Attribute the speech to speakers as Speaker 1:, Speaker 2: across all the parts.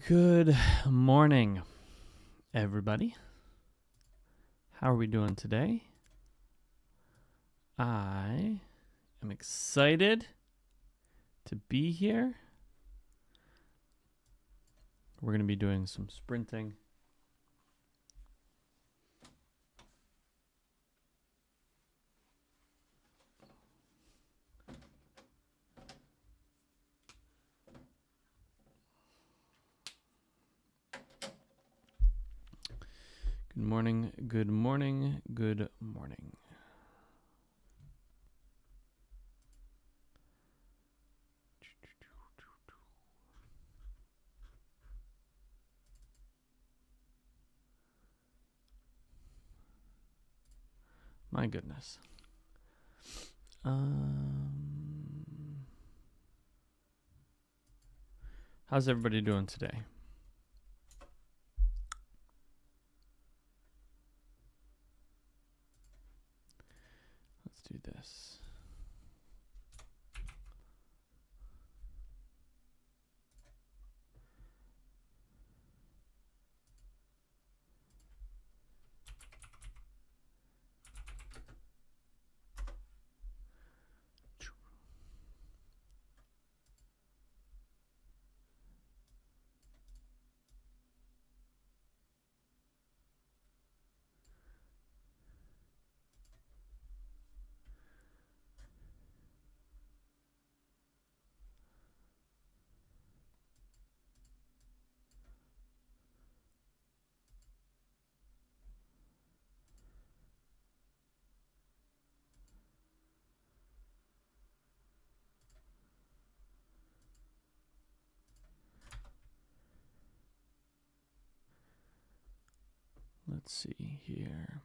Speaker 1: Good morning, everybody. How are we doing today? I am excited to be here. We're going to be doing some sprinting. Good morning, good morning, good morning. My goodness. How's everybody doing today? Let's do this. Let's see here.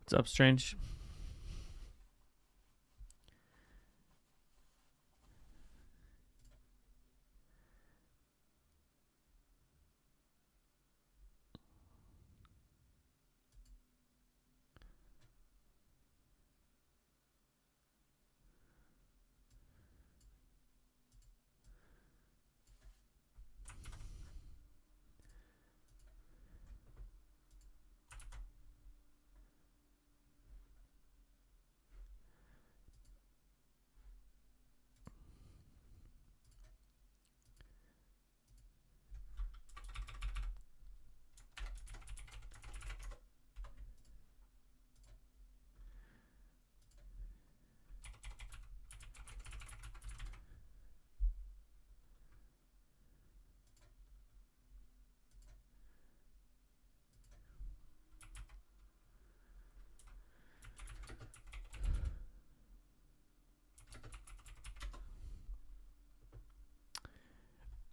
Speaker 1: What's up, Strange?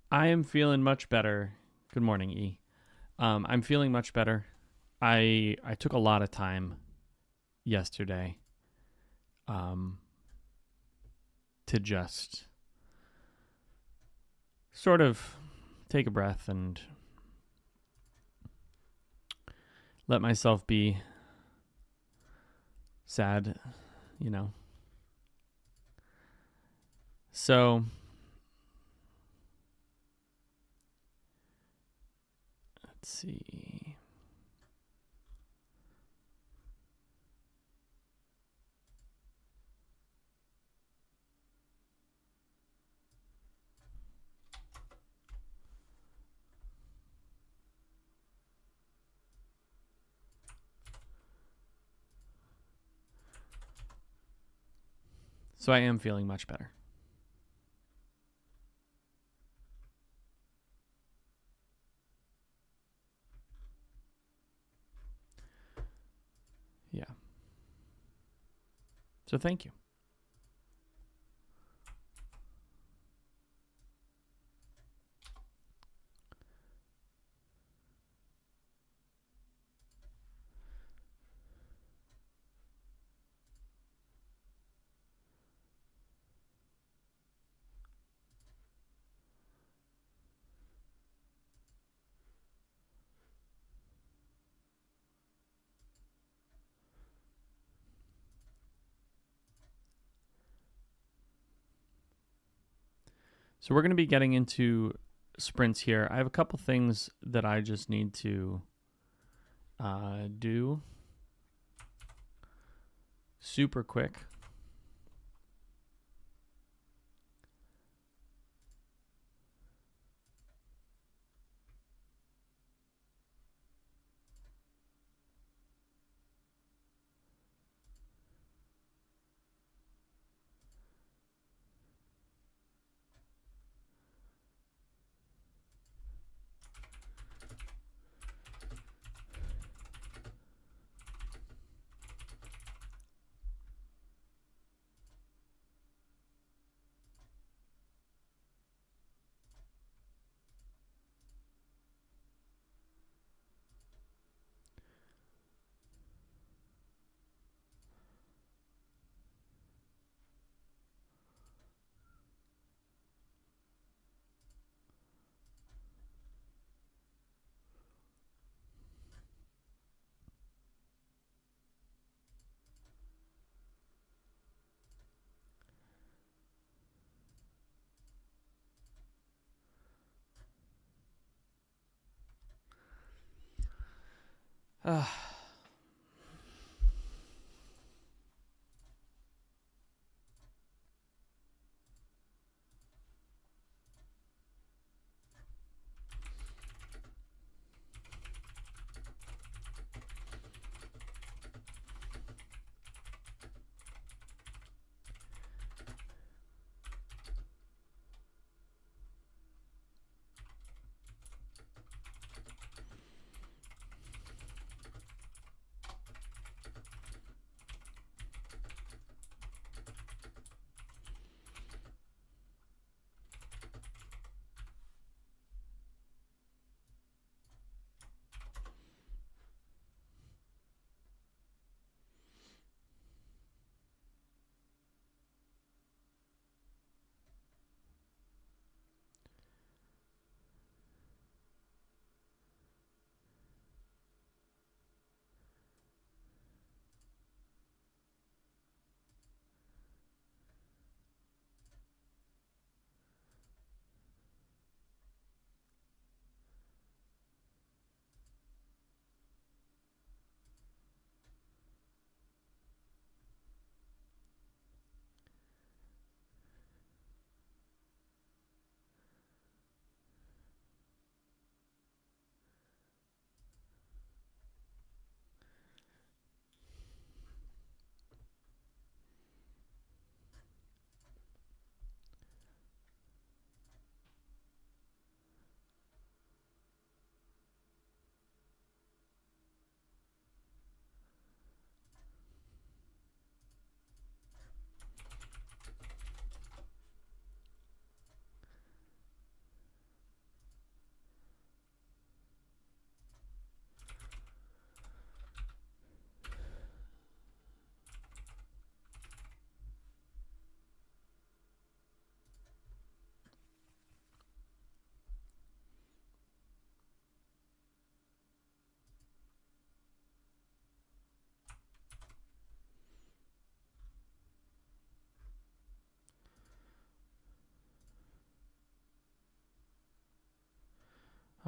Speaker 1: I am feeling much better. Good morning, E. I'm feeling much better. I took a lot of time yesterday to just sort of take a breath and let myself be sad, you know. So let's see. So I am feeling much better. Yeah. So thank you. So we're going to be getting into sprints here. I have a couple things that I just need to do super quick.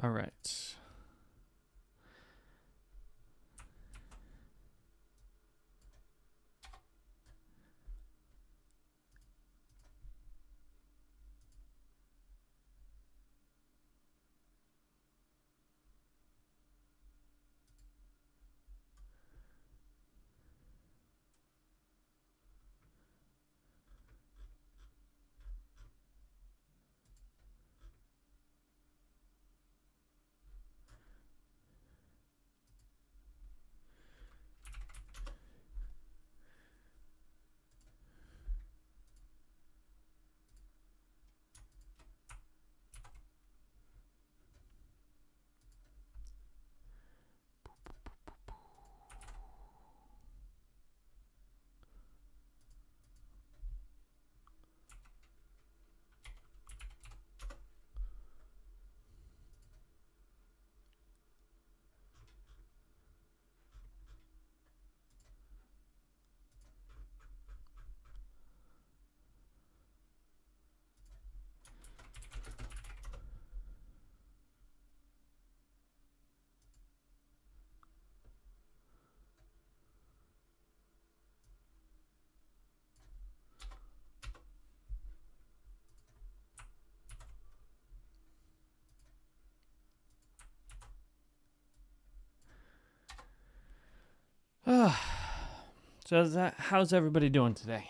Speaker 1: All right. So how's everybody doing today?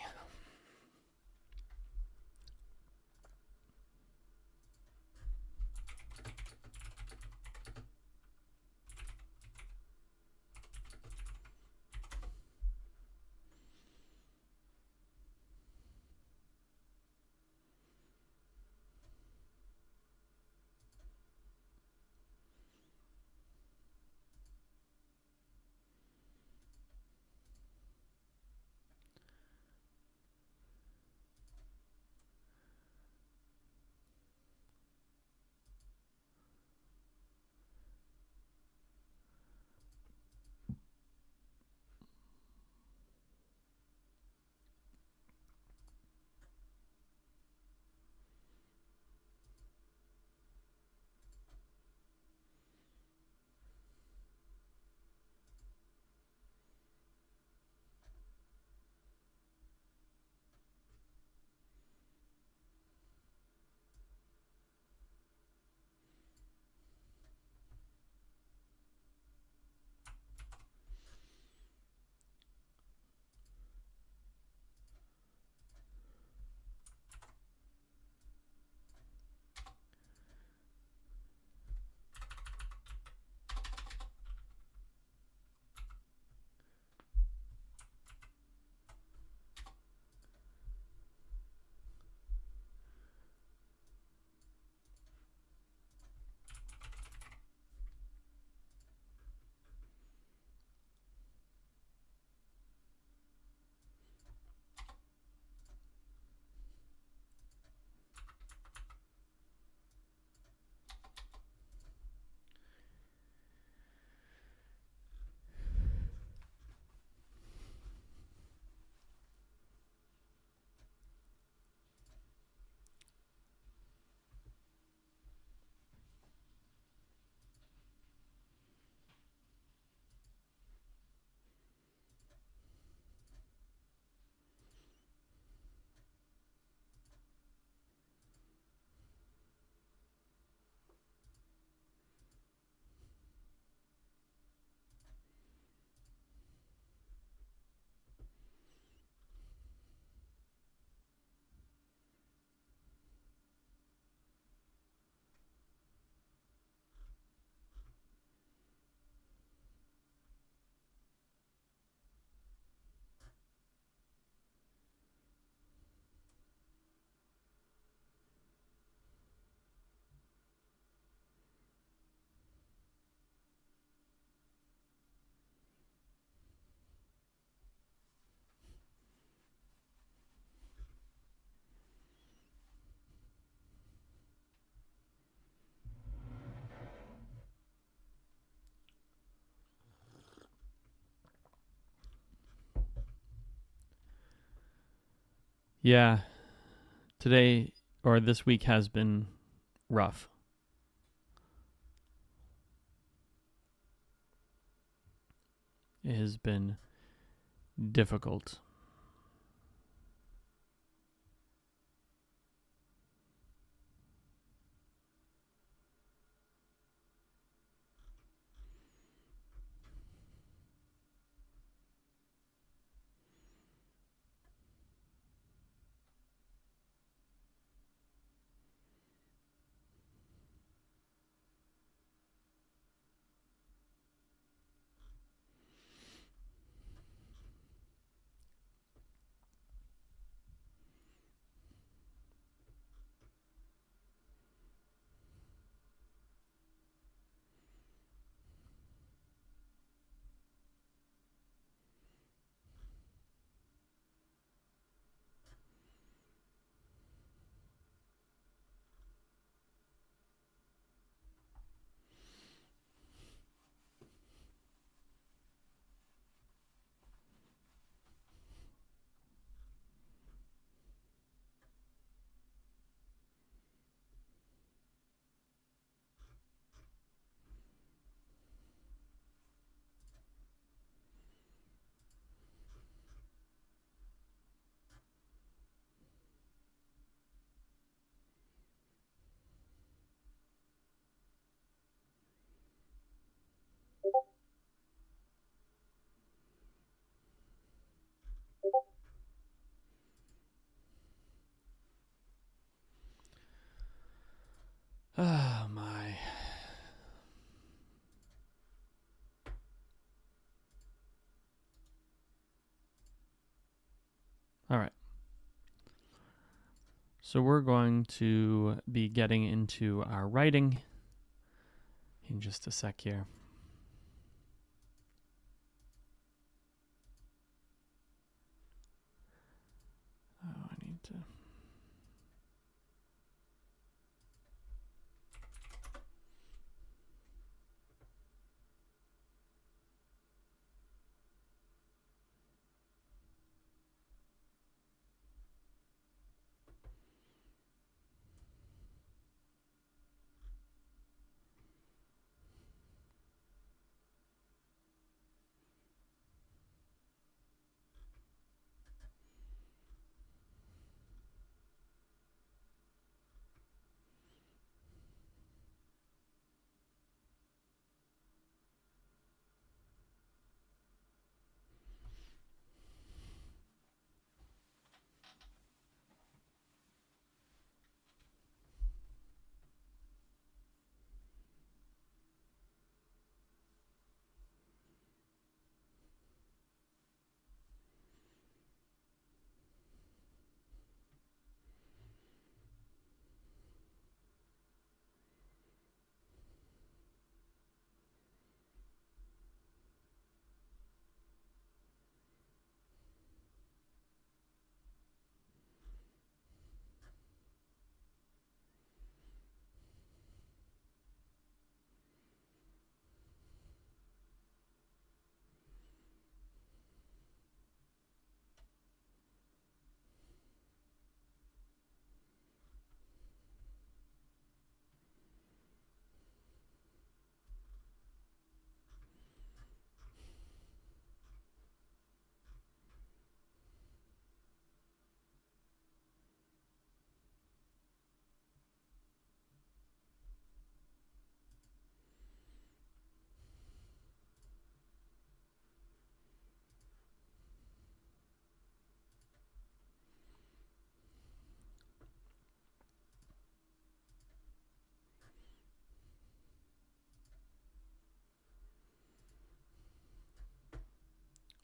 Speaker 1: Yeah, today or this week has been rough. It has been difficult. Oh, my. All right. So we're going to be getting into our writing in just a sec here. Oh, I need to...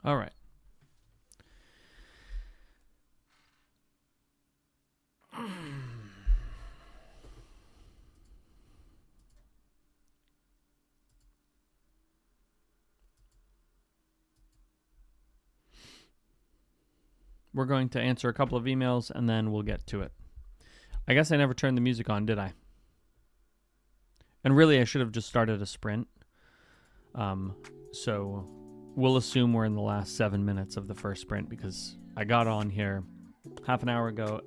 Speaker 1: All right. We're going to answer a couple of emails and then we'll get to it. I guess I never turned the music on, did I? And really, I should have just started a sprint. So we'll assume we're in the last 7 minutes of the first sprint because I got on here half an hour ago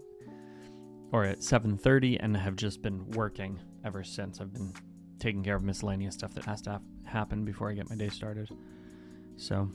Speaker 1: or at 7:30 and have just been working ever since. I've been taking care of miscellaneous stuff that has to happen before I get my day started. So...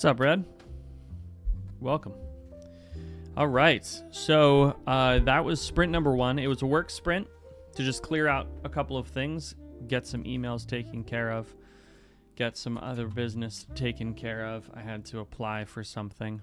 Speaker 1: What's up, Red? Welcome. All right, so that was sprint number 1. It was a work sprint to just clear out a couple of things, get some emails taken care of, get some other business taken care of. I had to apply for something.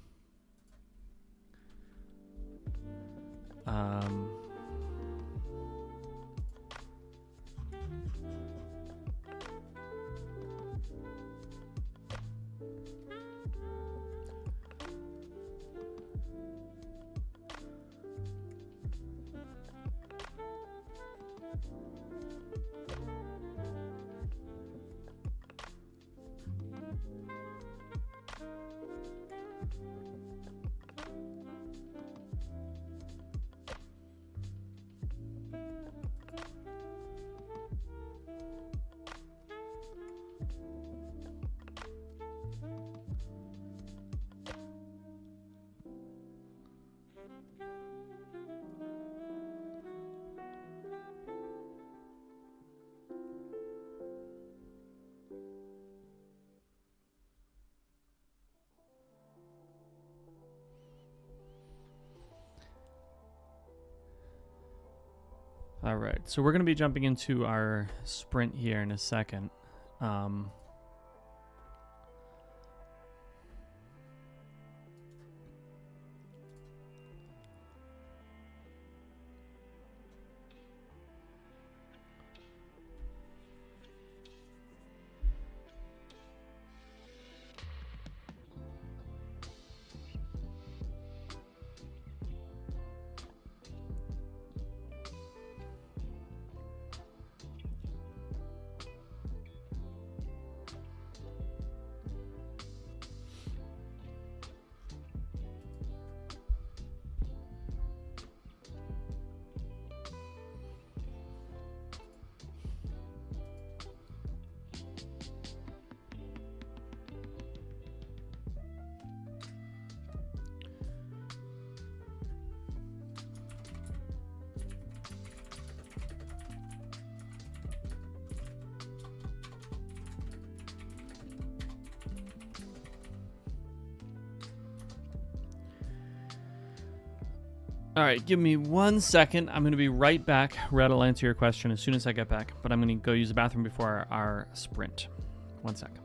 Speaker 1: All right, so we're going to be jumping into our sprint here in a second. All right, give me 1 second. I'm going to be right back. Red, I'll answer your question as soon as I get back, but I'm going to go use the bathroom before our sprint. 1 second.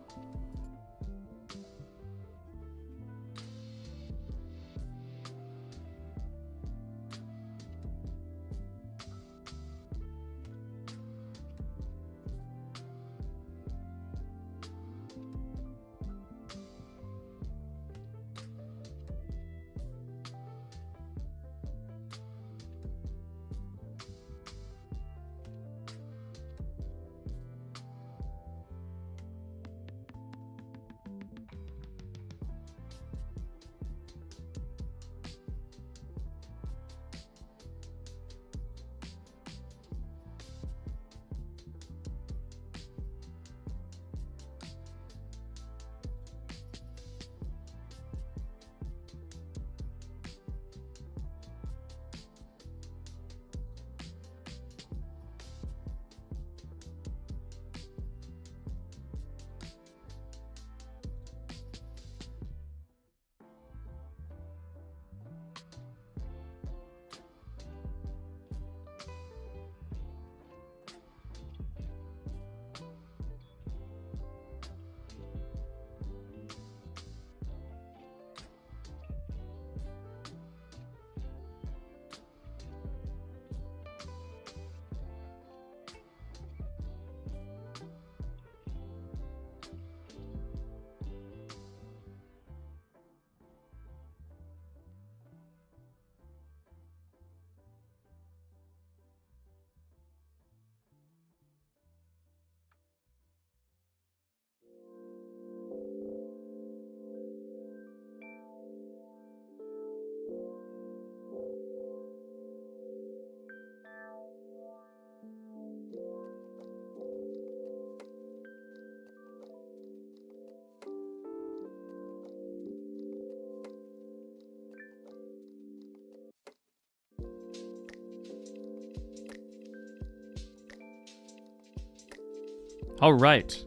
Speaker 1: All right.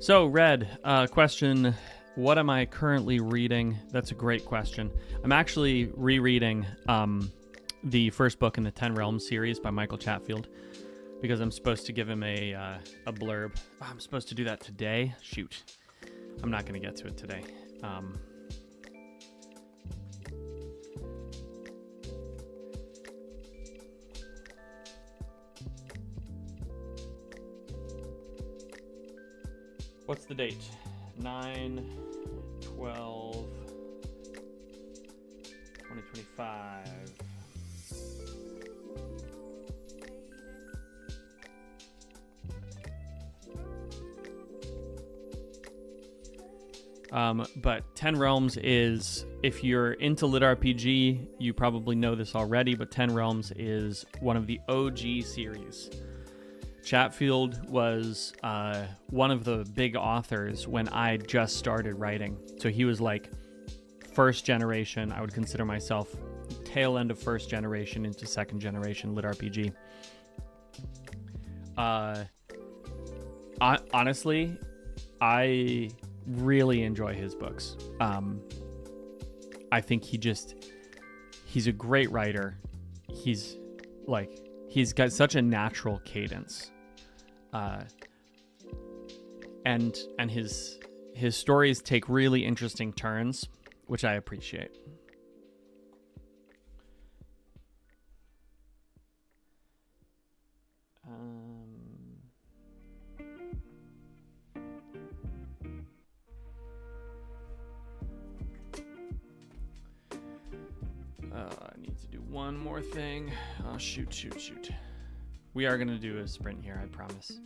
Speaker 1: So, Red, question what am I currently reading? That's a great question. I'm actually rereading the first book in the 10 Realms series by Michael Chatfield because I'm supposed to give him a blurb. Oh, I'm supposed to do that today? Shoot. I'm not going to get to it today. What's the date? 9/12/2025. But 10 Realms is, if you're into Lit RPG, you probably know this already, but 10 Realms is one of the OG series. Chatfield was one of the big authors when I just started writing. So he was like first generation. I would consider myself tail end of first generation into second generation Lit RPG. Honestly, I really enjoy his books. I think he's a great writer. He's got such a natural cadence. And his stories take really interesting turns, which I appreciate. I need to do one more thing. Oh, shoot. We are going to do a sprint here, I promise.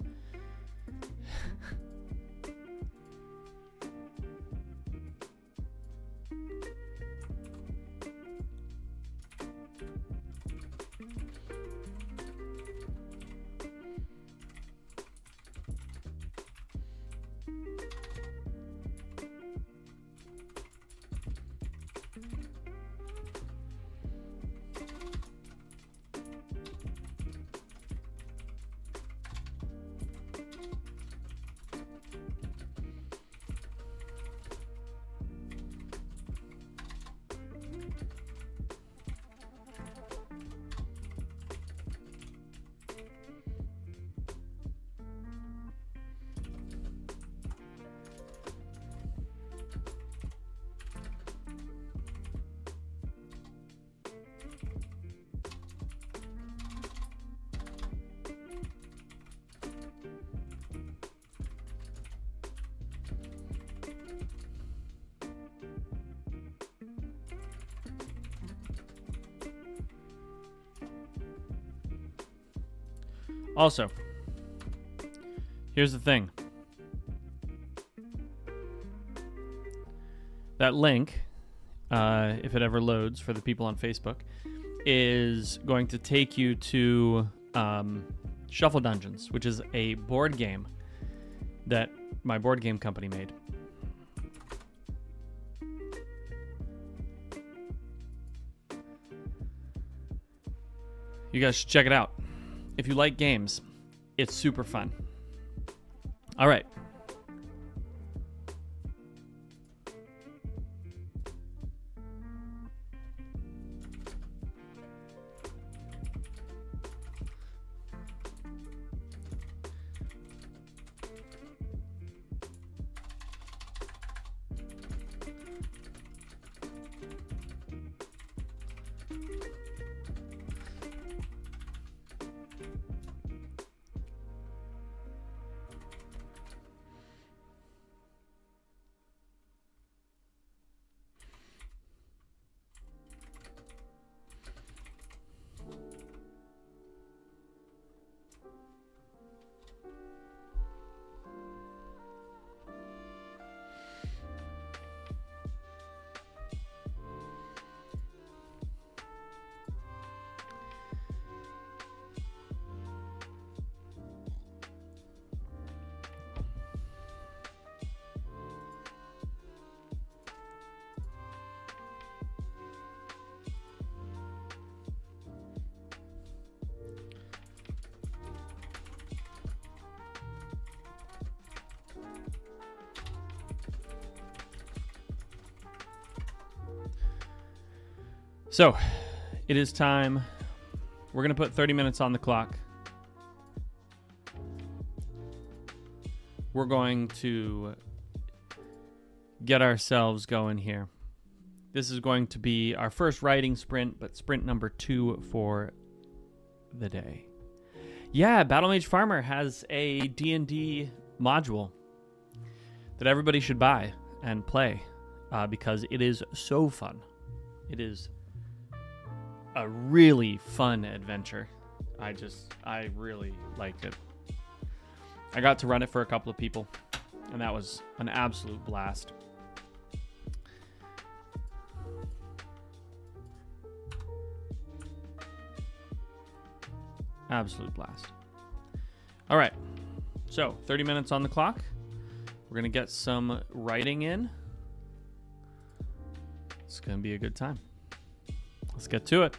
Speaker 1: Also, here's the thing. That link, if it ever loads for the people on Facebook, is going to take you to Shuffle Dungeons, which is a board game that my board game company made. You guys should check it out. If you like games, it's super fun. All right. So, it is time. We're going to put 30 minutes on the clock. We're going to get ourselves going here. This is going to be our first writing sprint, but sprint number 2 for the day. Yeah, Battle Mage Farmer has a D&D module that everybody should buy and play because it is so fun. It is a really fun adventure. I really liked it. I got to run it for a couple of people, and that was an absolute blast. Absolute blast. All right, so 30 minutes on the clock. We're going to get some writing in. It's going to be a good time. Let's get to it.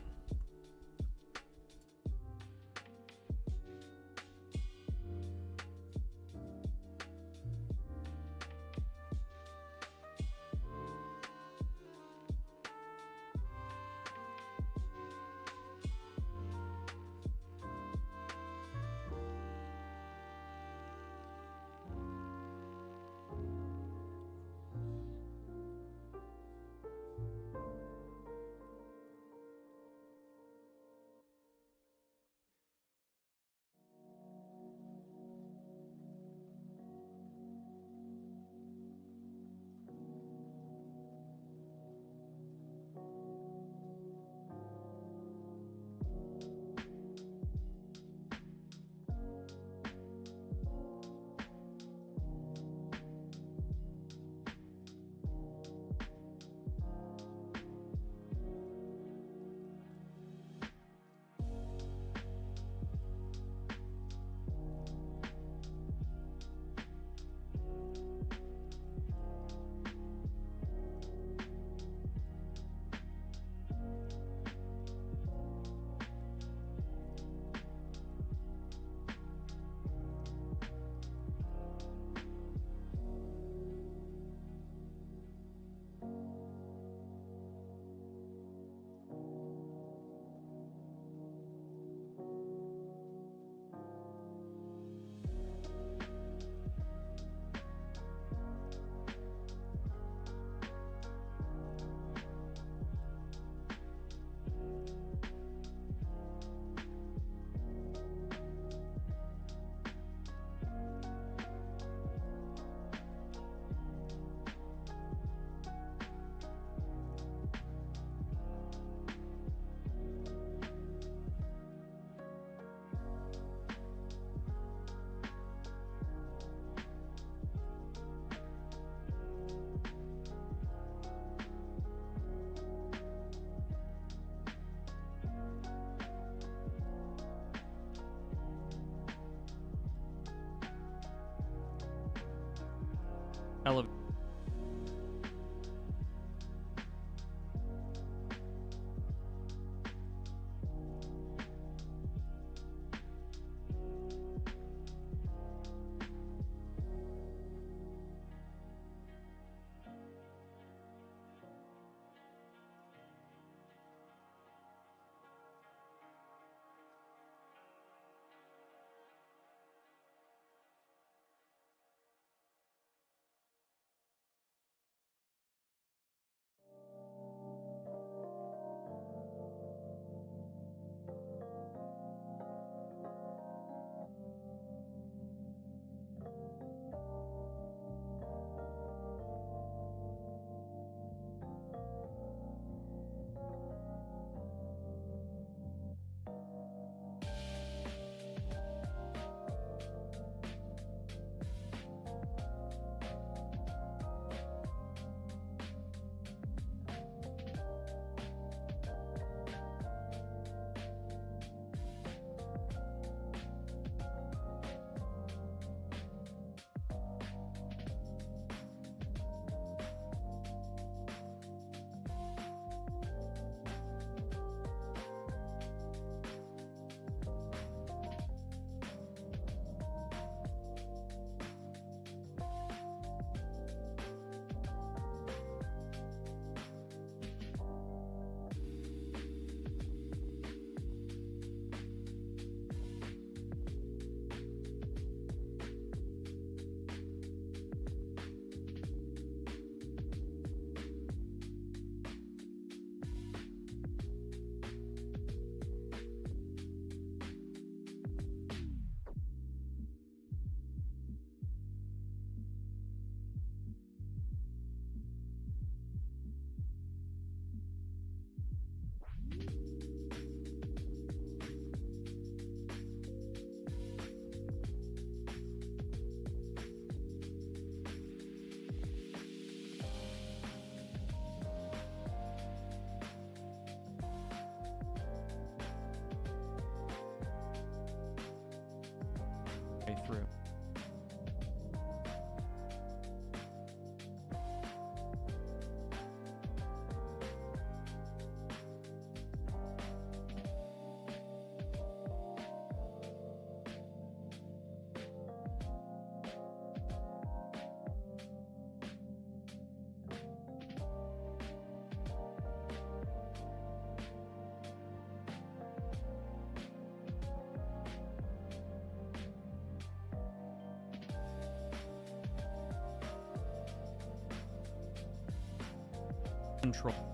Speaker 1: Elevate. way through. Control.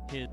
Speaker 1: His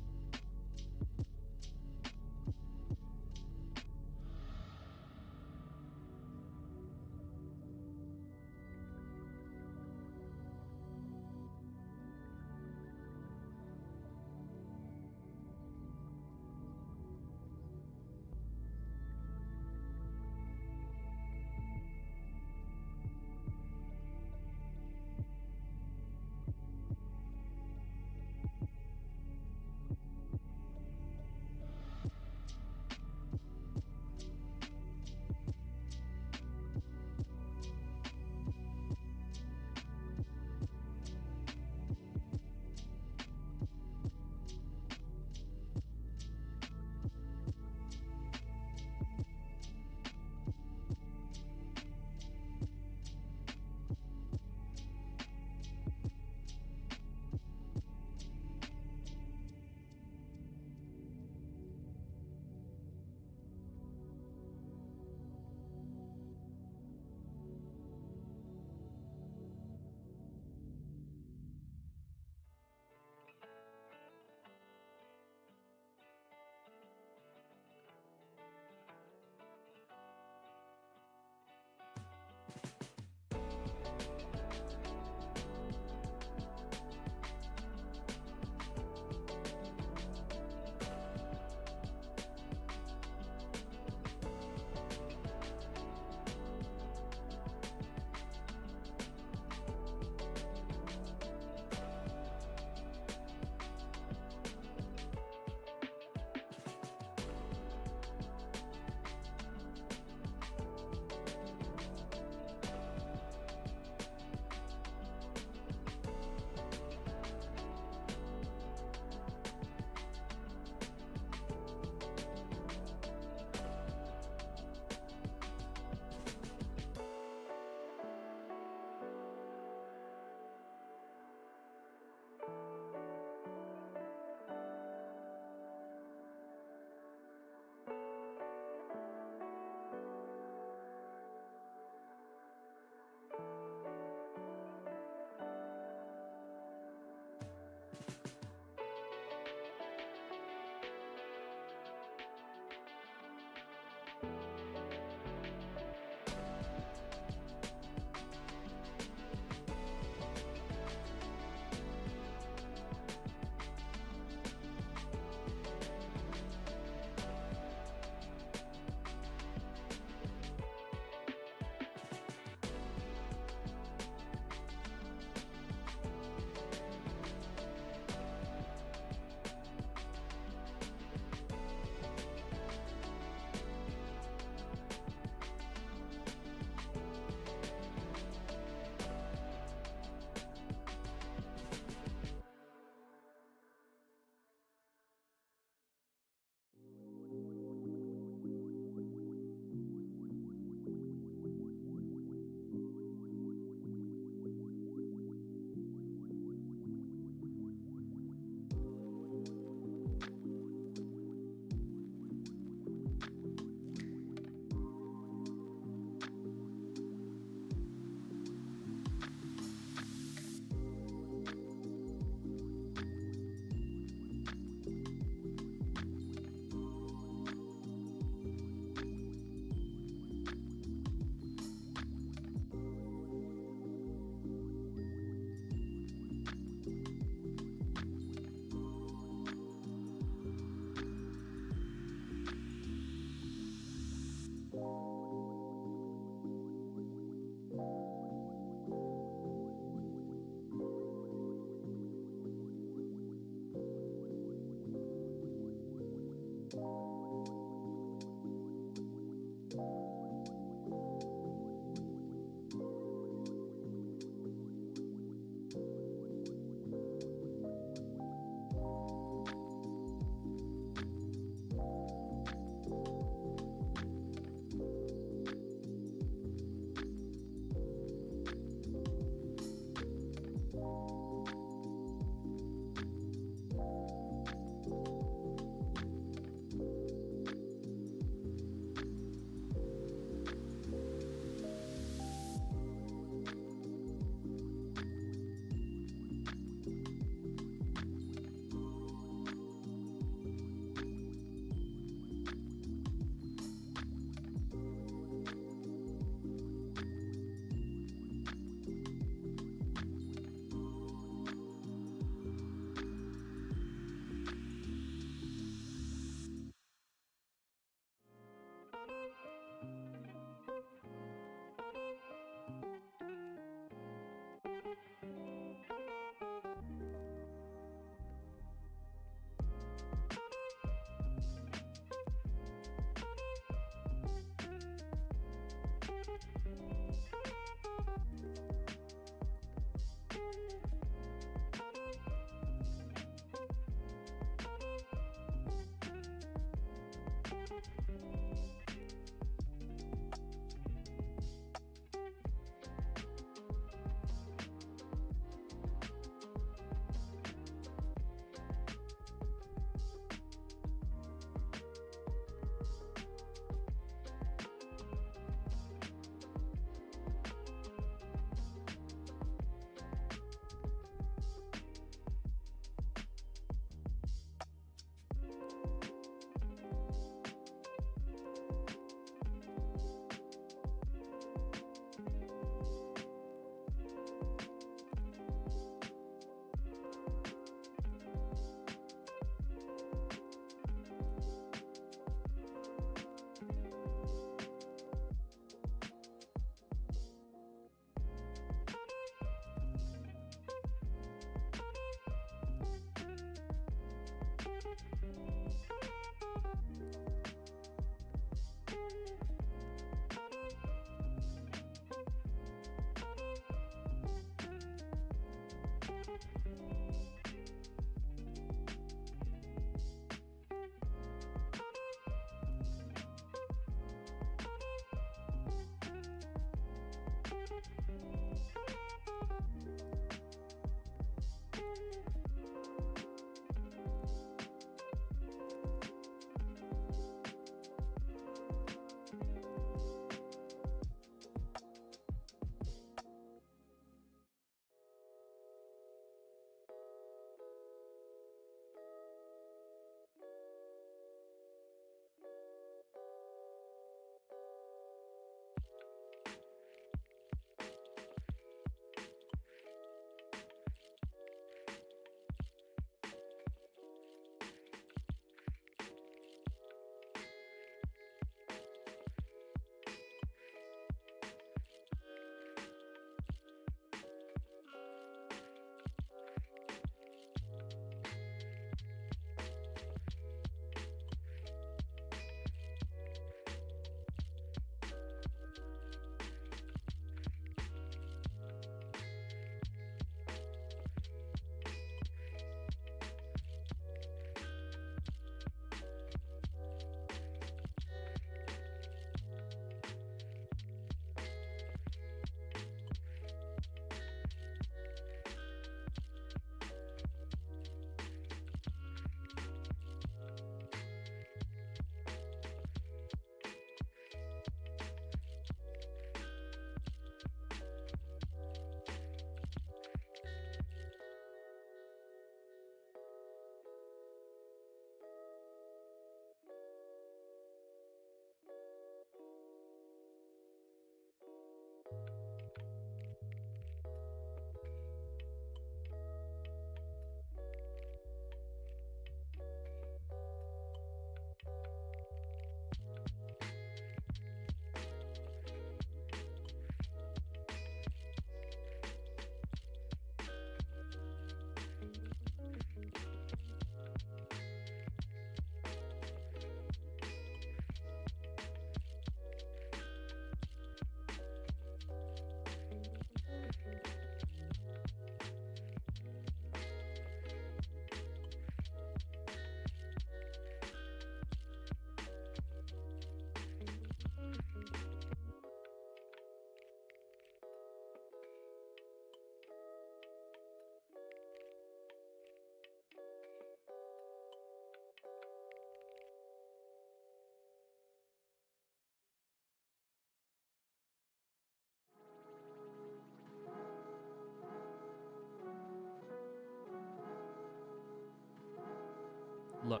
Speaker 1: Look,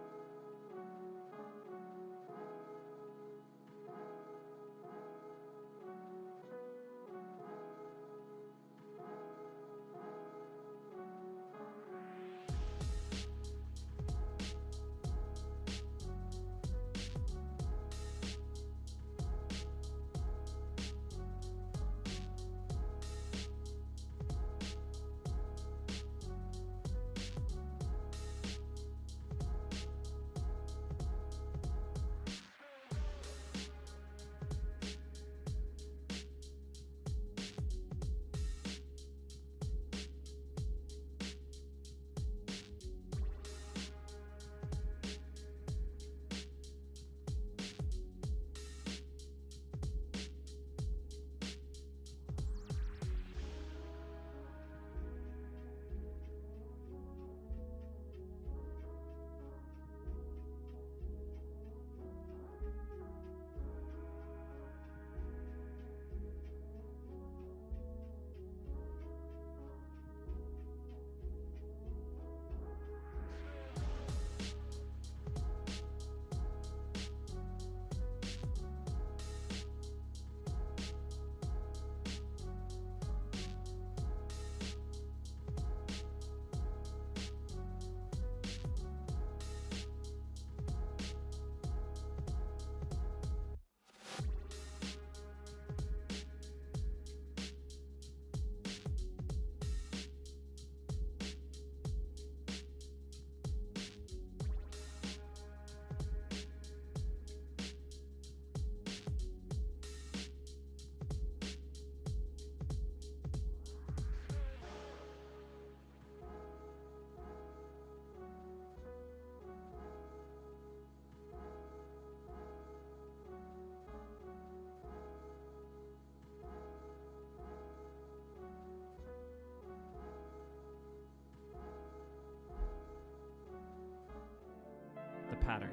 Speaker 1: pattern.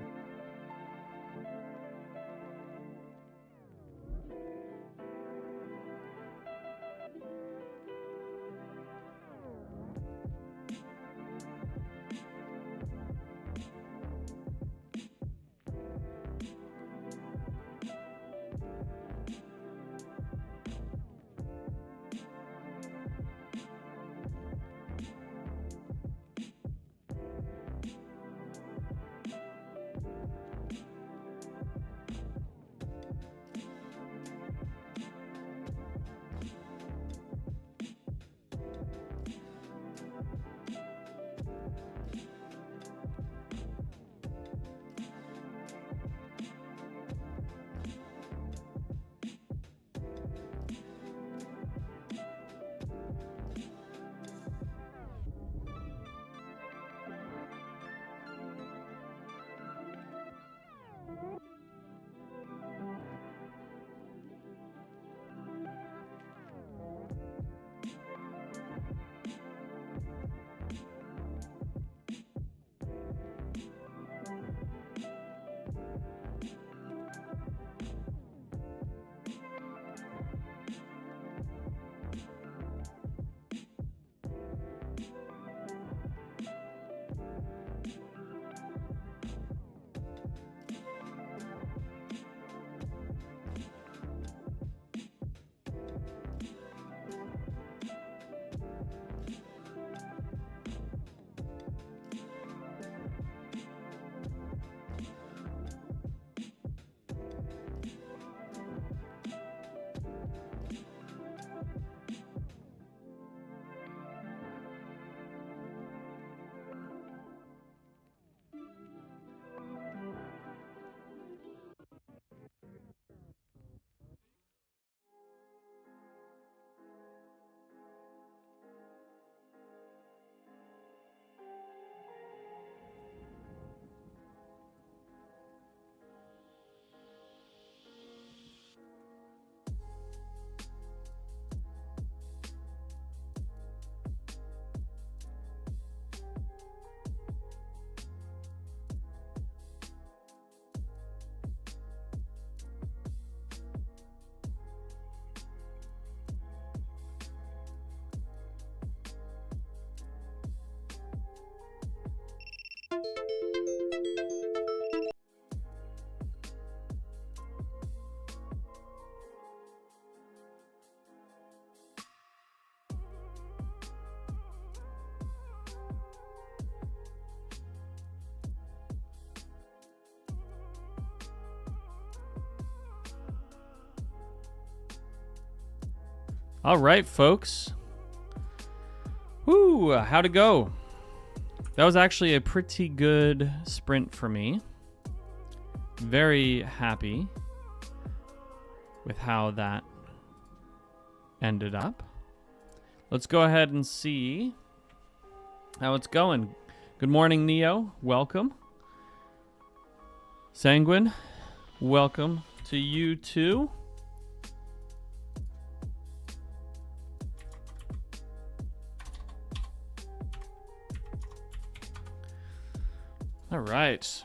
Speaker 1: All right, folks. Woo, how'd it go? That was actually a pretty good sprint for me. Very happy with how that ended up. Let's go ahead and see how it's going. Good morning, Neo. Welcome. Sanguine, welcome to you too. All right.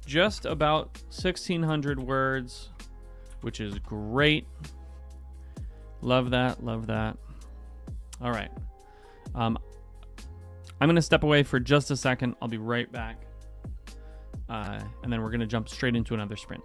Speaker 1: Just about 1,600 words, which is great. Love that, love that. All right. I'm going to step away for just a second. I'll be right back. And then we're going to jump straight into another sprint.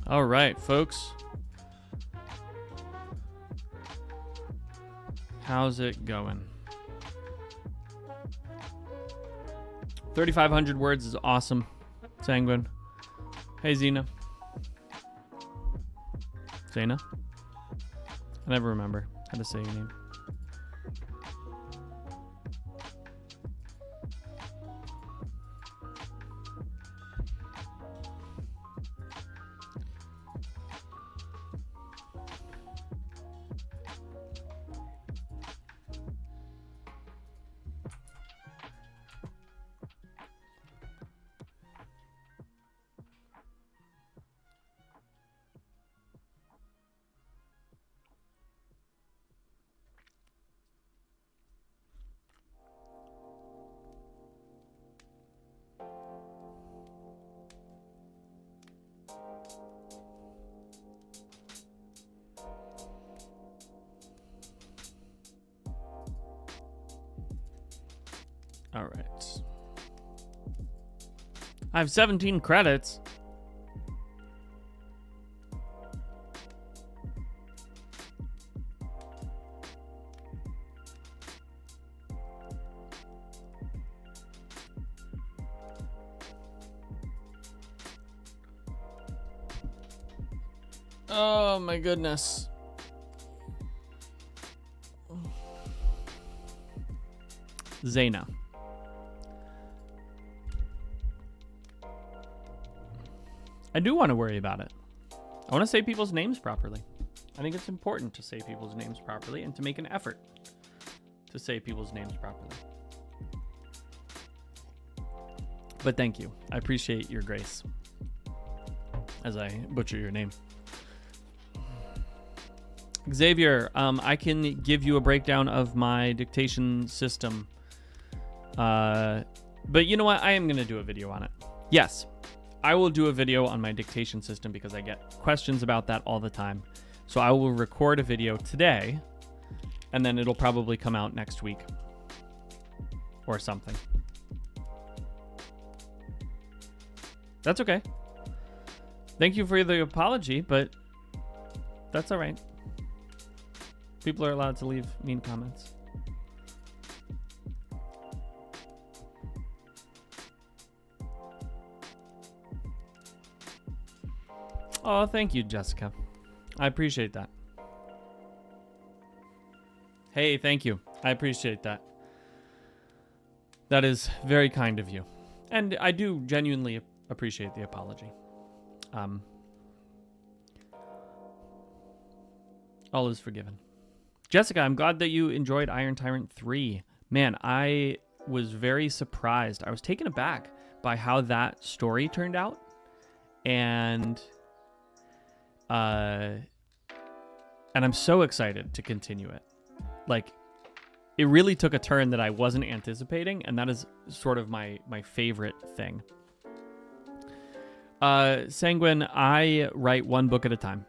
Speaker 1: All right, folks. How's it going? 3,500 words is awesome. Sanguine. Hey, Zena. Zena? I never remember how to say your name. All right. I have 17 credits. Oh my goodness. Zaina. I do want to worry about it. I want to say people's names properly. I think it's important to say people's names properly and to make an effort to say people's names properly. But thank you. I appreciate your grace as I butcher your name. Xavier, I can give you a breakdown of my dictation system. But you know what? I am going to do a video on it. Yes. I will do a video on my dictation system because I get questions about that all the time. So I will record a video today, and then it'll probably come out next week or something. That's okay. Thank you for the apology, but that's all right. People are allowed to leave mean comments. Oh, thank you, Jessica. I appreciate that. Hey, thank you. I appreciate that. That is very kind of you. And I do genuinely appreciate the apology. All is forgiven. Jessica, I'm glad that you enjoyed Iron Tyrant 3. Man, I was very surprised. I was taken aback by how that story turned out. And I'm so excited to continue it. Like, it really took a turn that I wasn't anticipating, and that is sort of my favorite thing. Sanguine, I write one book at a time.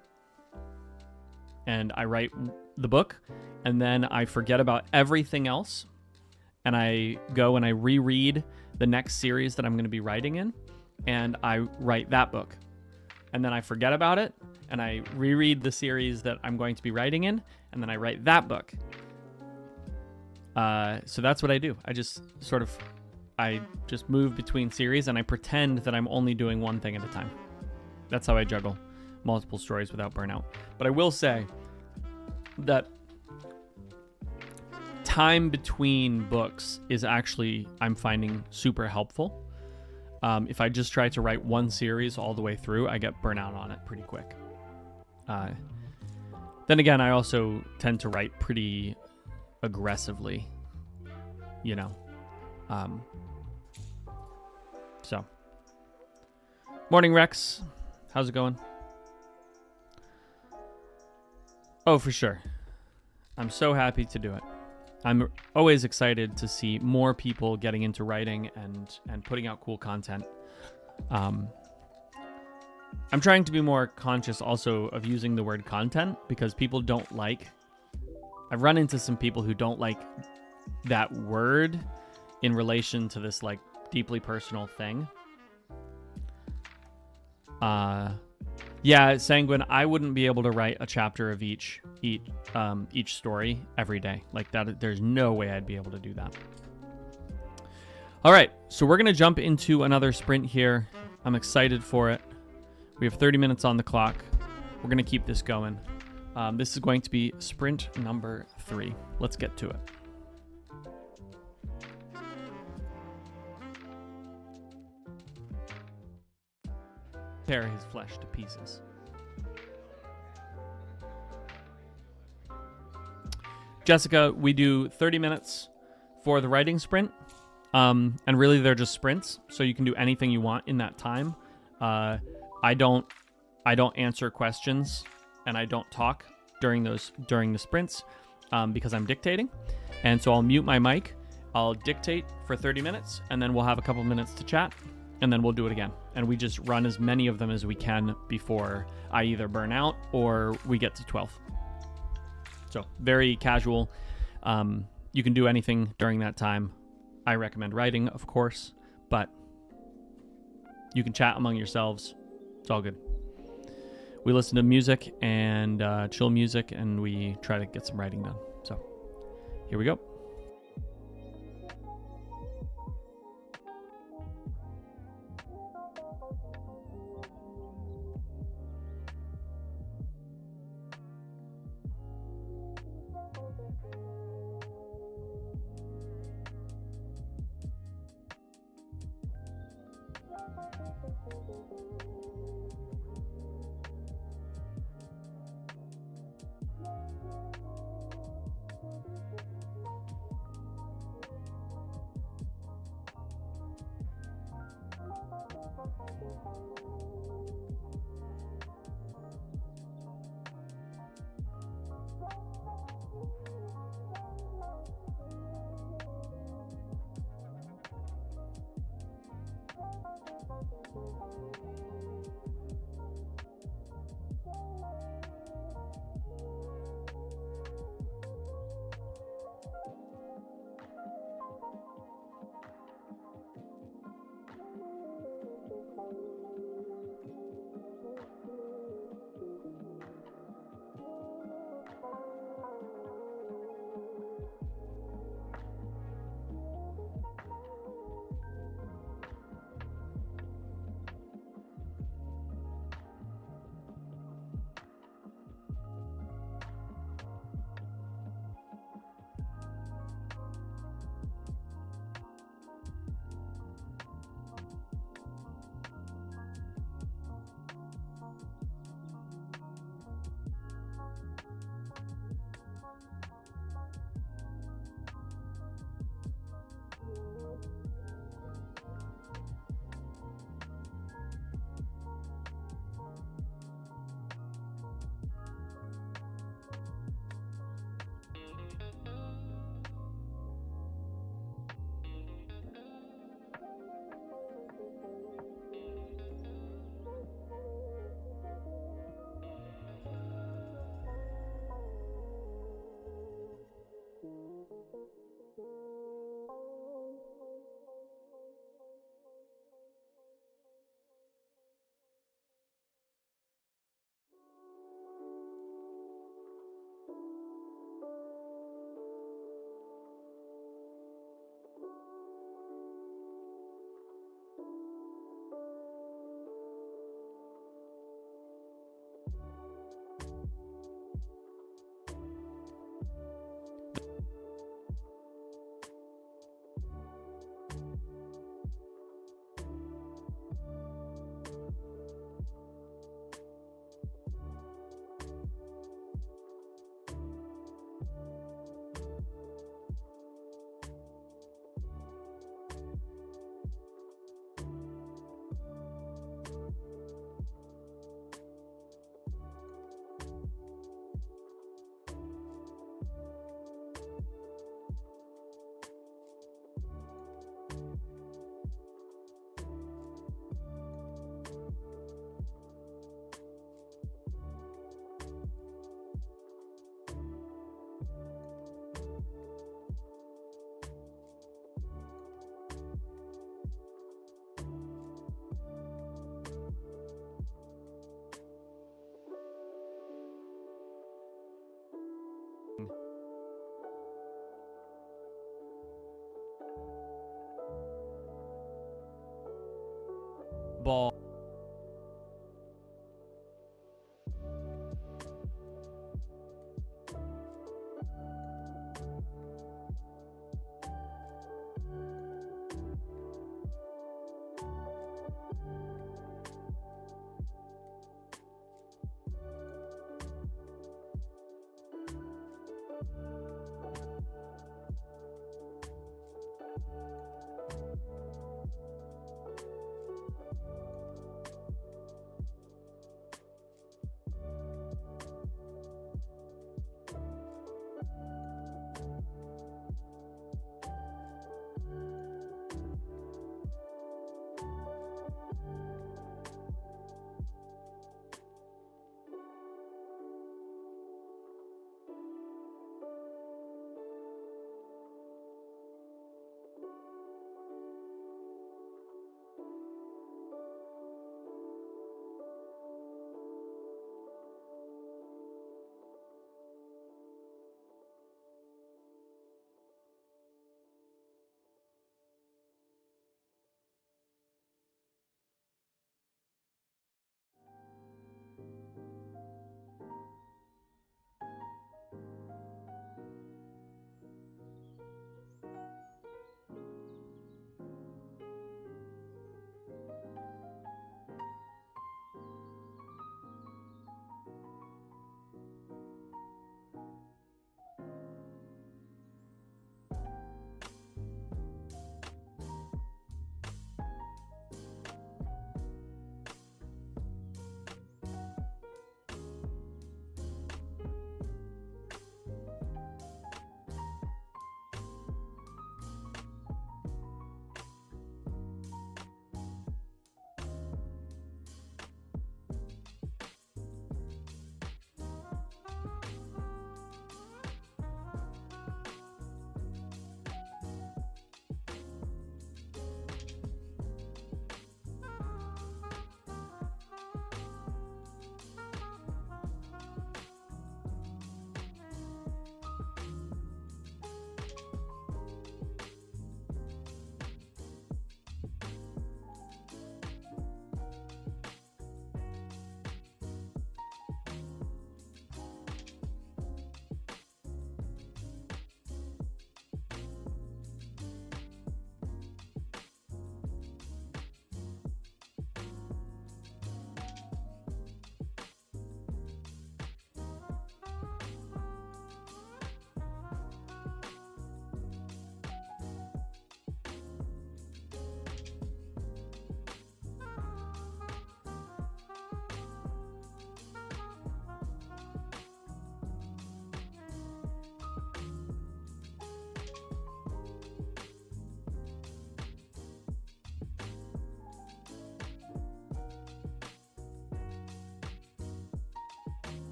Speaker 1: And I write the book, and then I forget about everything else, and I go and I reread the next series that I'm going to be writing in, and I write that book. And then I forget about it, and I reread the series that I'm going to be writing in, and then I write that book. So that's what I do. I just move between series, and I pretend that I'm only doing one thing at a time. That's how I juggle multiple stories without burnout. But I will say that time between books is actually, I'm finding, super helpful. If I just try to write one series all the way through, I get burnout on it pretty quick. Then again, I also tend to write pretty aggressively, you know. So, morning, Rex. How's it going? Oh, for sure. I'm so happy to do it. I'm always excited to see more people getting into writing and putting out cool content. I'm trying to be more conscious also of using the word content because people don't like... I've run into some people who don't like that word in relation to this like deeply personal thing. Yeah, Sanguine, I wouldn't be able to write a chapter of each story every day. Like that, there's no way I'd be able to do that. All right, so we're gonna jump into another sprint here. I'm excited for it. We have 30 minutes on the clock. We're gonna keep this going. This is going to be sprint number 3. Let's get to it. Tear his flesh to pieces. Jessica, we do 30 minutes for the writing sprint. And really they're just sprints, so you can do anything you want in that time. I don't answer questions and I don't talk during the sprints because I'm dictating. And so I'll mute my mic, I'll dictate for 30 minutes, and then we'll have a couple minutes to chat, and then we'll do it again. And we just run as many of them as we can before I either burn out or we get to 12. So very casual. You can do anything during that time. I recommend writing, of course, but you can chat among yourselves. It's all good. We listen to music and chill music, and we try to get some writing done. So here we go.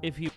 Speaker 1: if you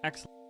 Speaker 1: excellent.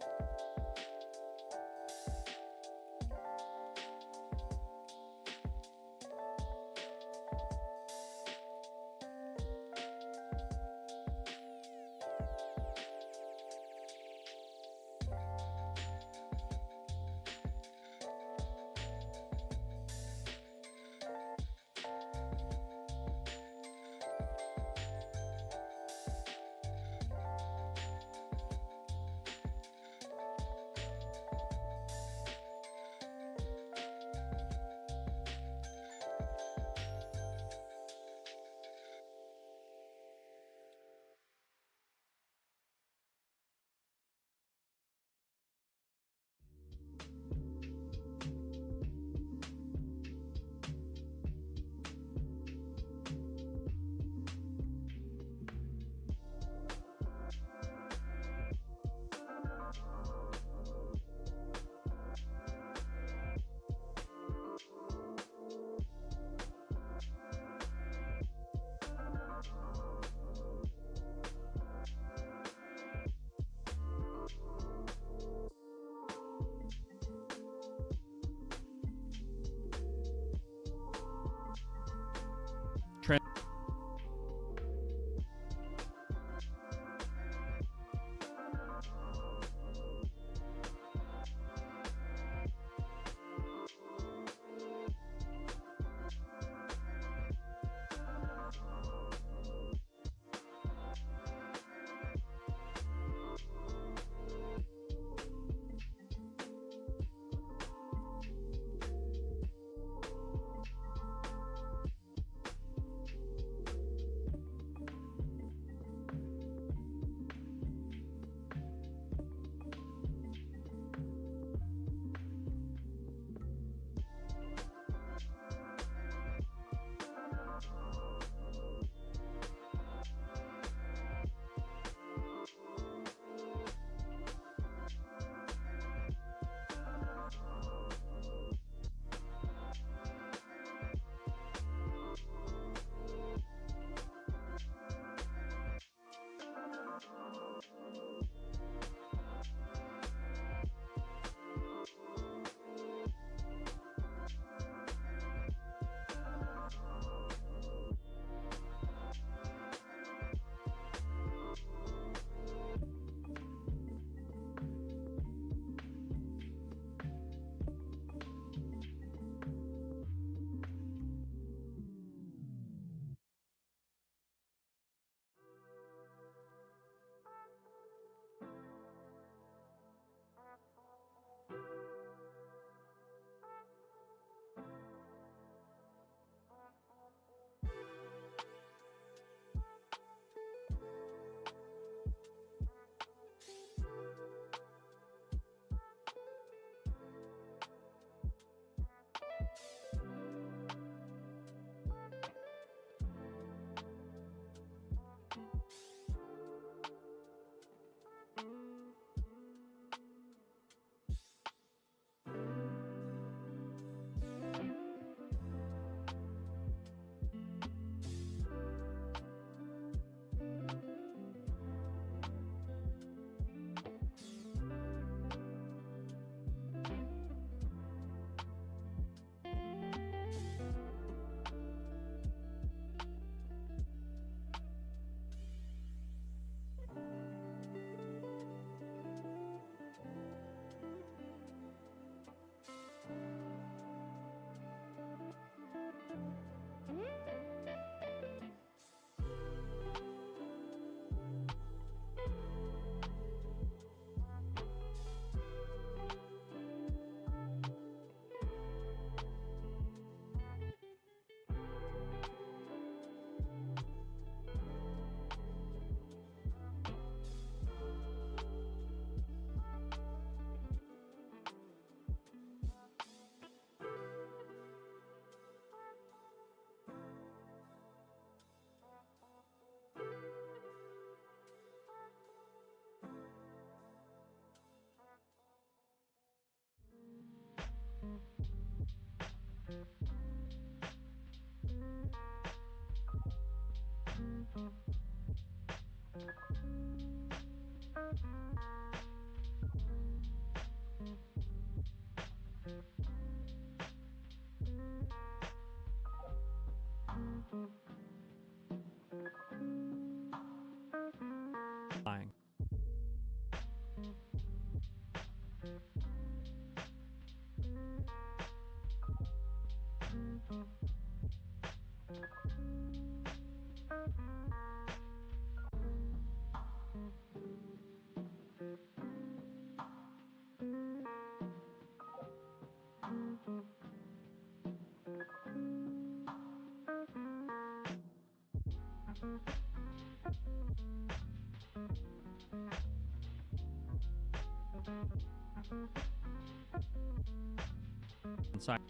Speaker 1: Inside.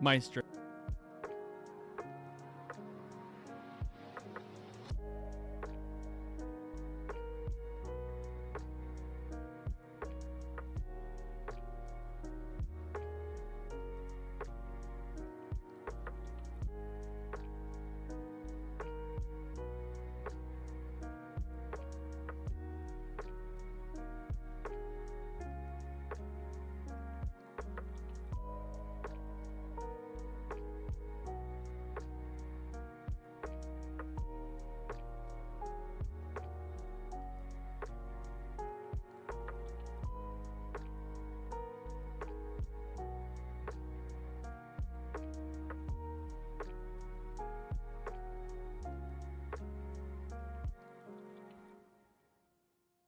Speaker 1: Maestro.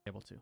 Speaker 1: Able to.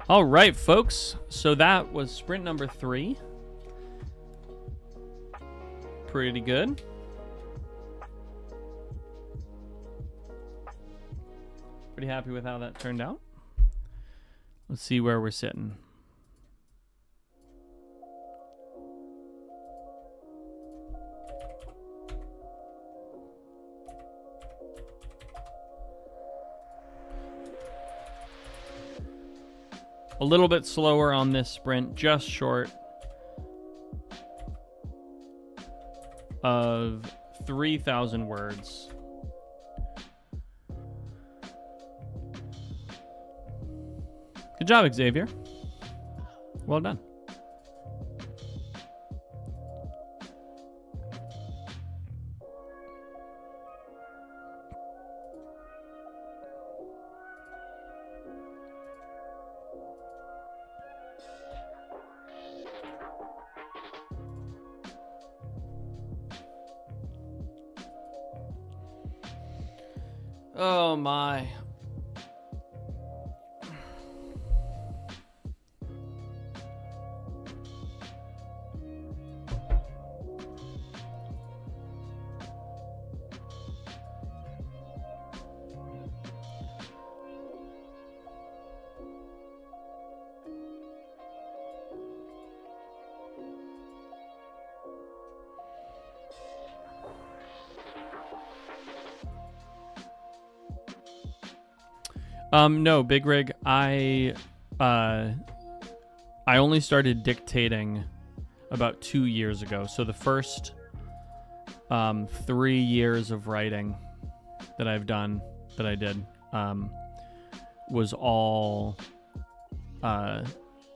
Speaker 1: All right, folks. So that was sprint number 3. Pretty good. Pretty happy with how that turned out. Let's see where we're sitting. A little bit slower on this sprint, just short of 3,000 words. Good job, Xavier. Well done. Oh my. No, Big Rig, I only started dictating about 2 years ago. So the first 3 years of writing that I did, was all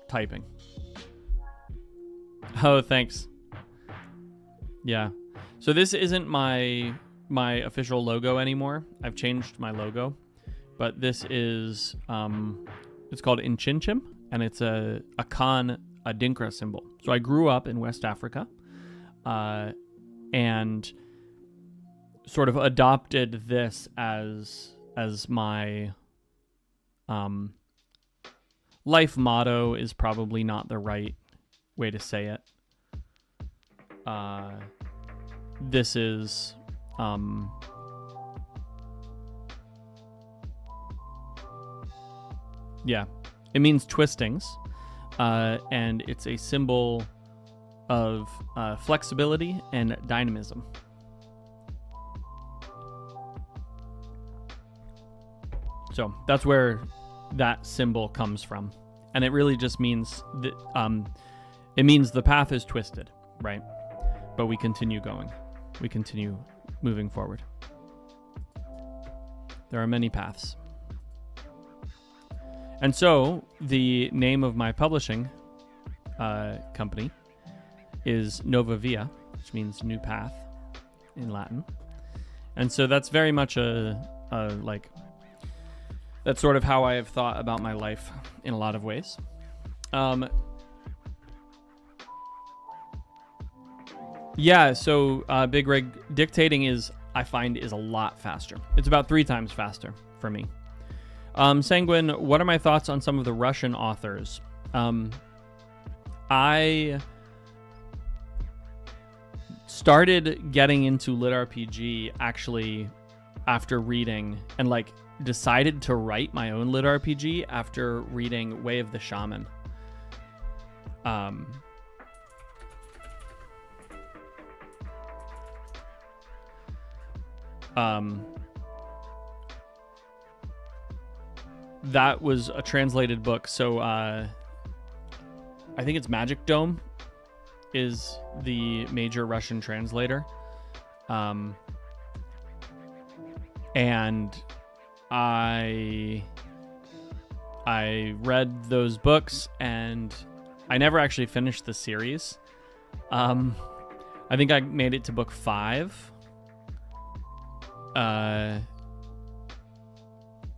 Speaker 1: typing. Oh, thanks. Yeah. So this isn't my my official logo anymore. I've changed my logo, but this is it's called Inchinchim, and it's a Adinkra symbol. So I grew up in West Africa, and sort of adopted this as my life motto. Is probably not the right way to say it. This is yeah, it means twistings, and it's a symbol of flexibility and dynamism. So that's where that symbol comes from, and it really just means that it means the path is twisted, right? But we continue going. We continue moving forward. There are many paths. And so the name of my publishing company is Nova Via, which means new path in Latin. And so that's very much that's sort of how I have thought about my life in a lot of ways. Yeah, so Big Rig, dictating I find is a lot faster. It's about 3 times faster for me. Sanguine, what are my thoughts on some of the Russian authors? I started getting into lit RPG actually after reading, and decided to write my own lit RPG after reading Way of the Shaman. That was a translated book, so I think it's Magic Dome is the major Russian translator, and I read those books, and I never actually finished the series. I think I made it to book 5.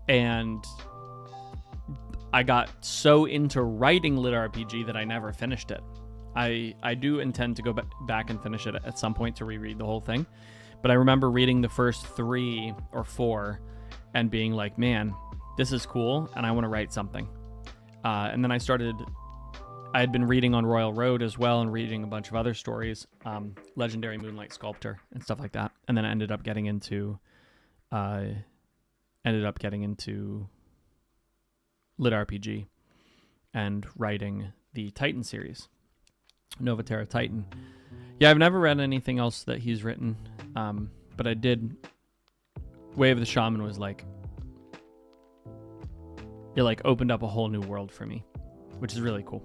Speaker 1: And I got so into writing lit RPG that I never finished it. I do intend to go back and finish it at some point to reread the whole thing. But I remember reading the first 3 or 4 and being like, man, this is cool, and I want to write something. And then I had been reading on Royal Road as well, and reading a bunch of other stories, Legendary Moonlight Sculptor and stuff like that. And then I ended up getting into lit RPG and writing the Titan series, Nova Terra Titan. Yeah, I've never read anything else that he's written, but I did. Way of the Shaman was it opened up a whole new world for me, which is really cool.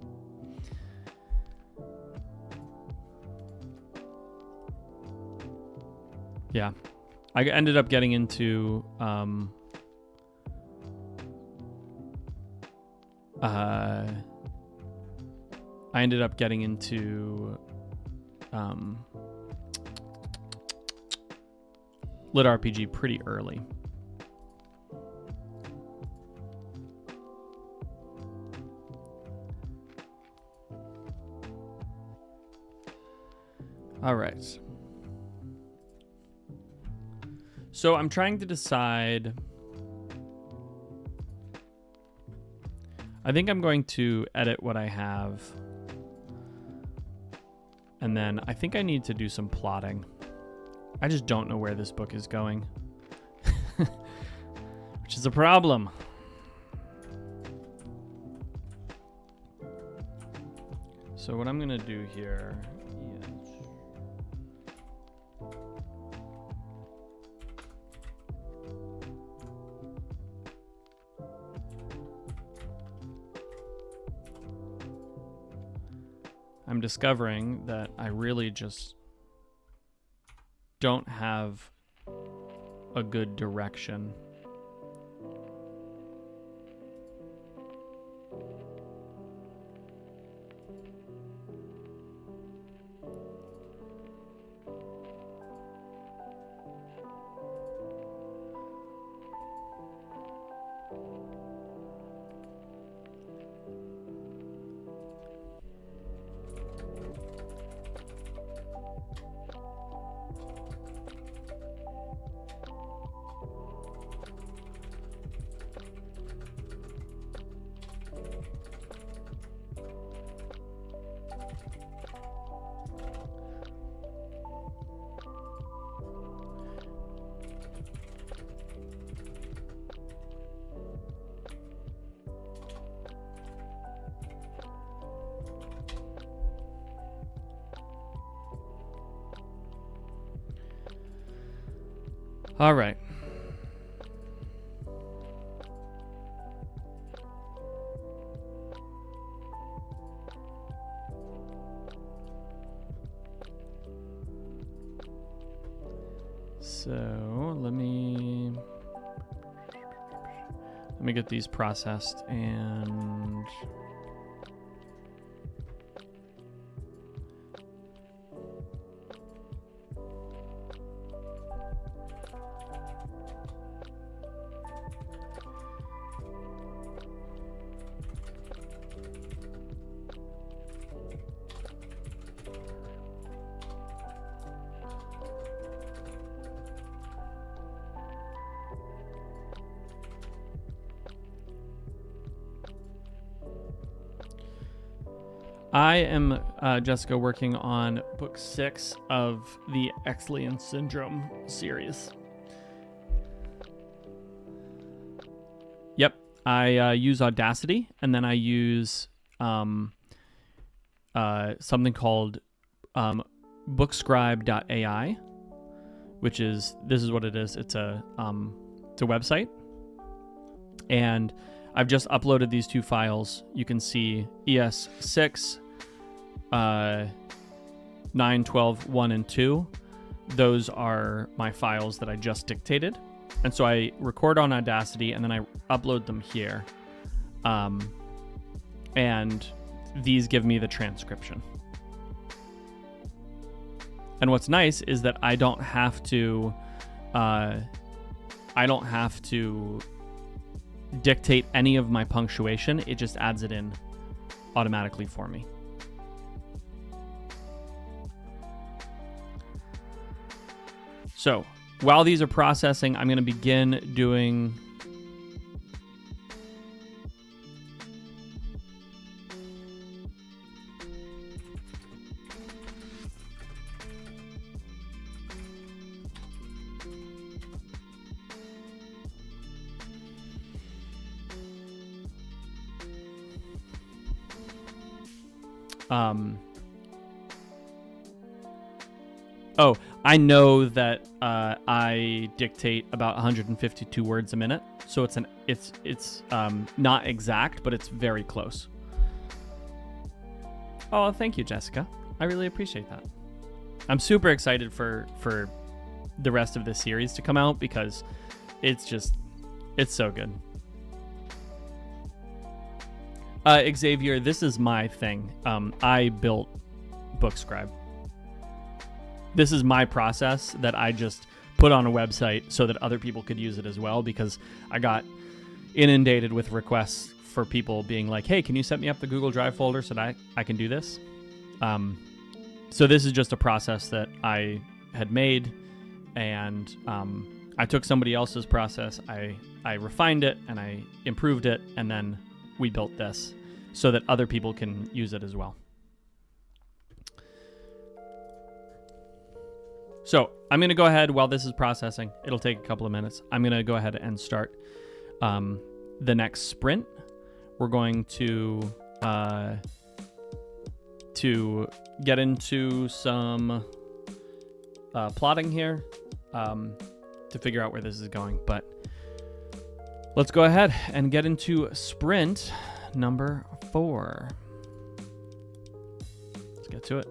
Speaker 1: Yeah, I ended up getting into lit RPG pretty early. All right. So I'm trying to decide. I think I'm going to edit what I have. And then I think I need to do some plotting. I just don't know where this book is going. Which is a problem. So what I'm going to do here is... I'm discovering that I really just don't have a good direction. All right. So let me get these processed and I am, Jessica, working on book 6 of the Exlian Syndrome series. Yep, I use Audacity, and then I use something called bookscribe.ai, which is, this is what it is. It's a website, and I've just uploaded these 2 files. You can see ES6, 9, 12, 1, and 2. Those are my files that I just dictated. And so I record on Audacity, and then I upload them here. And these give me the transcription. And what's nice is that I don't have to dictate any of my punctuation. It just adds it in automatically for me. So while these are processing, I'm going to begin doing I know that I dictate about 152 words a minute, so it's not exact, but it's very close. Oh, thank you, Jessica. I really appreciate that. I'm super excited for the rest of this series to come out because it's so good. Xavier, this is my thing. I built Bookscribe. This is my process that I just put on a website so that other people could use it as well, because I got inundated with requests for people being like, hey, can you set me up the Google Drive folder so that I can do this? So this is just a process that I had made, and I took somebody else's process, I refined it, and I improved it, and then we built this so that other people can use it as well. So I'm going to go ahead while this is processing. It'll take a couple of minutes. I'm going to go ahead and start the next sprint. We're going to get into some plotting here to figure out where this is going. But let's go ahead and get into sprint number 4. Let's get to it.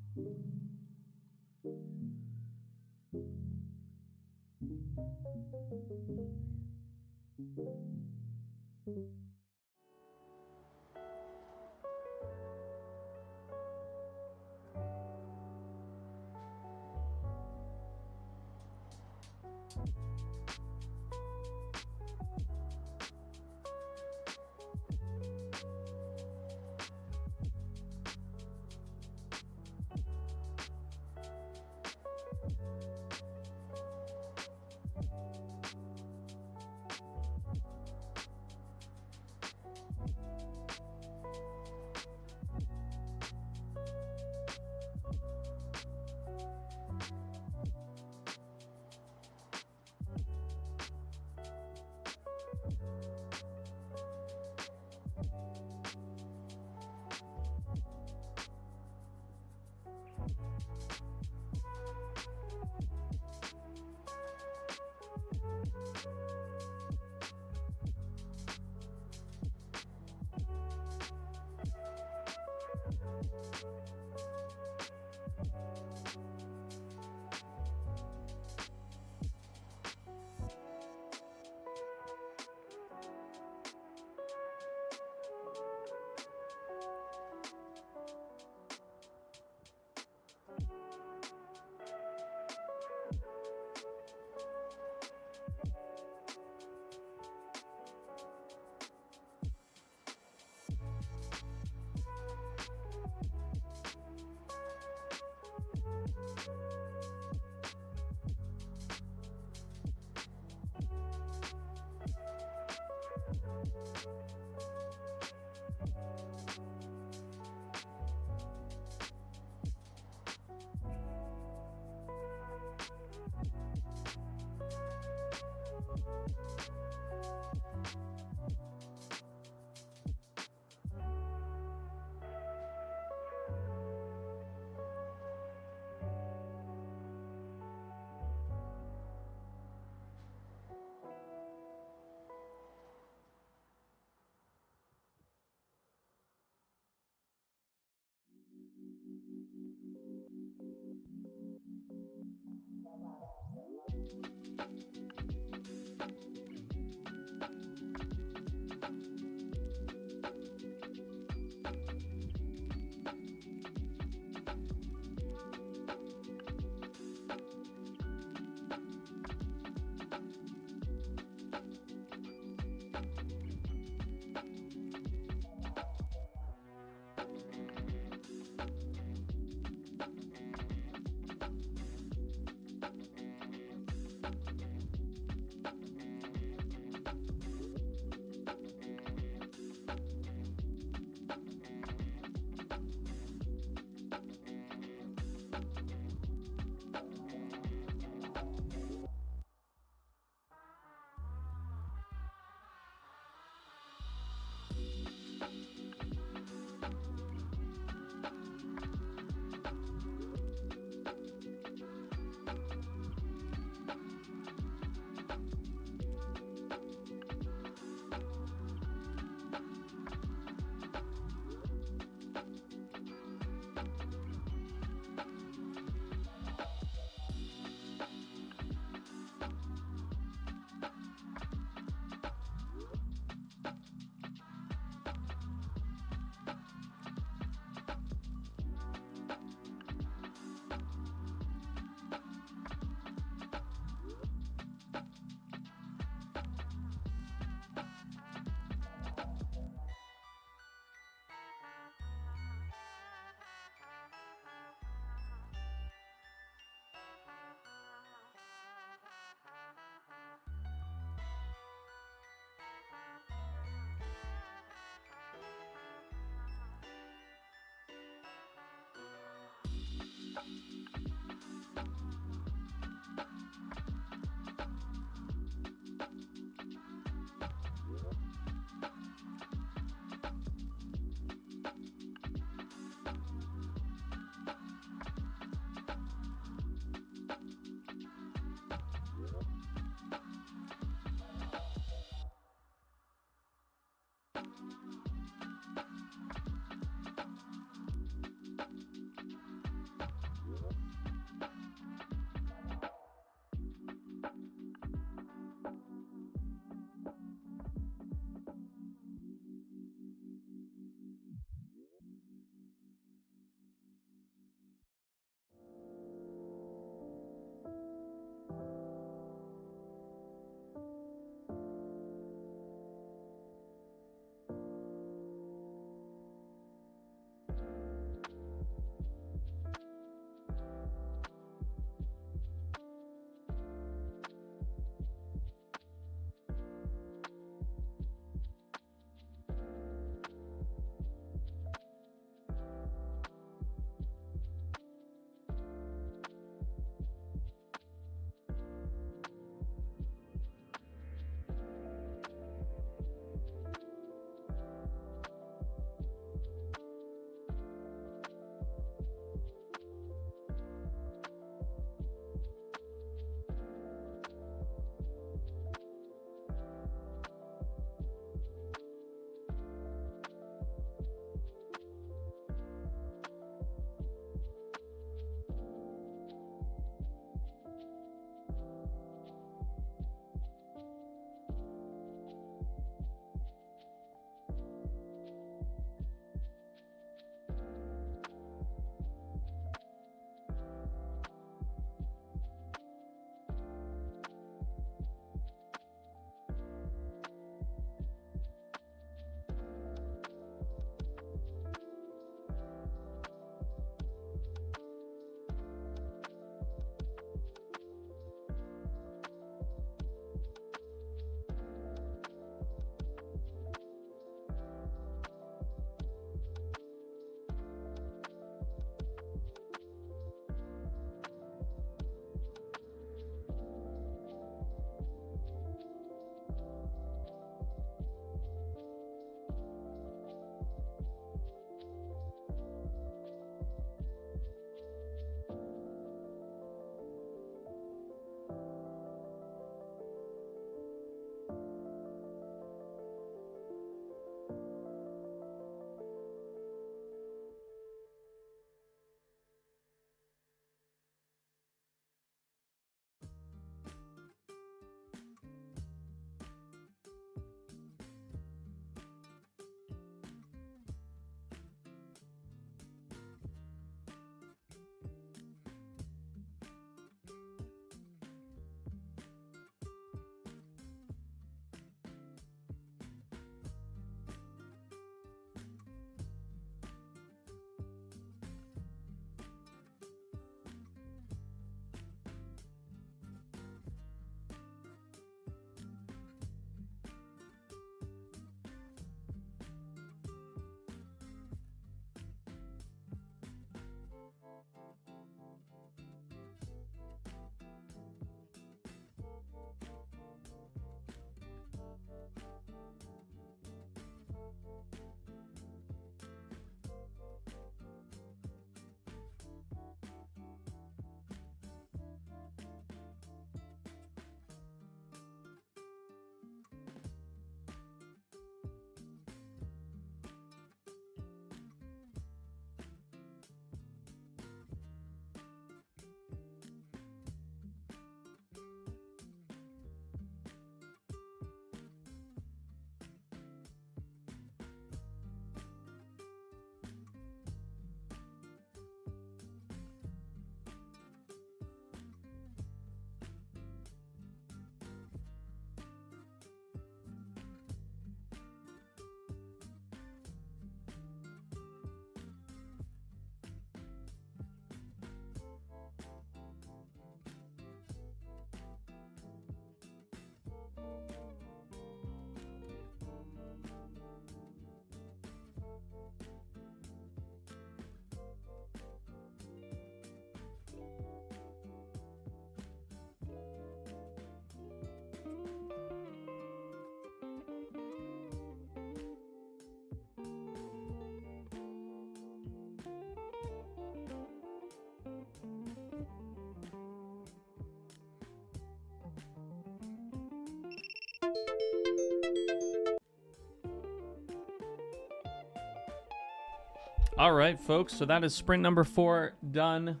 Speaker 1: All right, folks. So that is sprint number 4 done.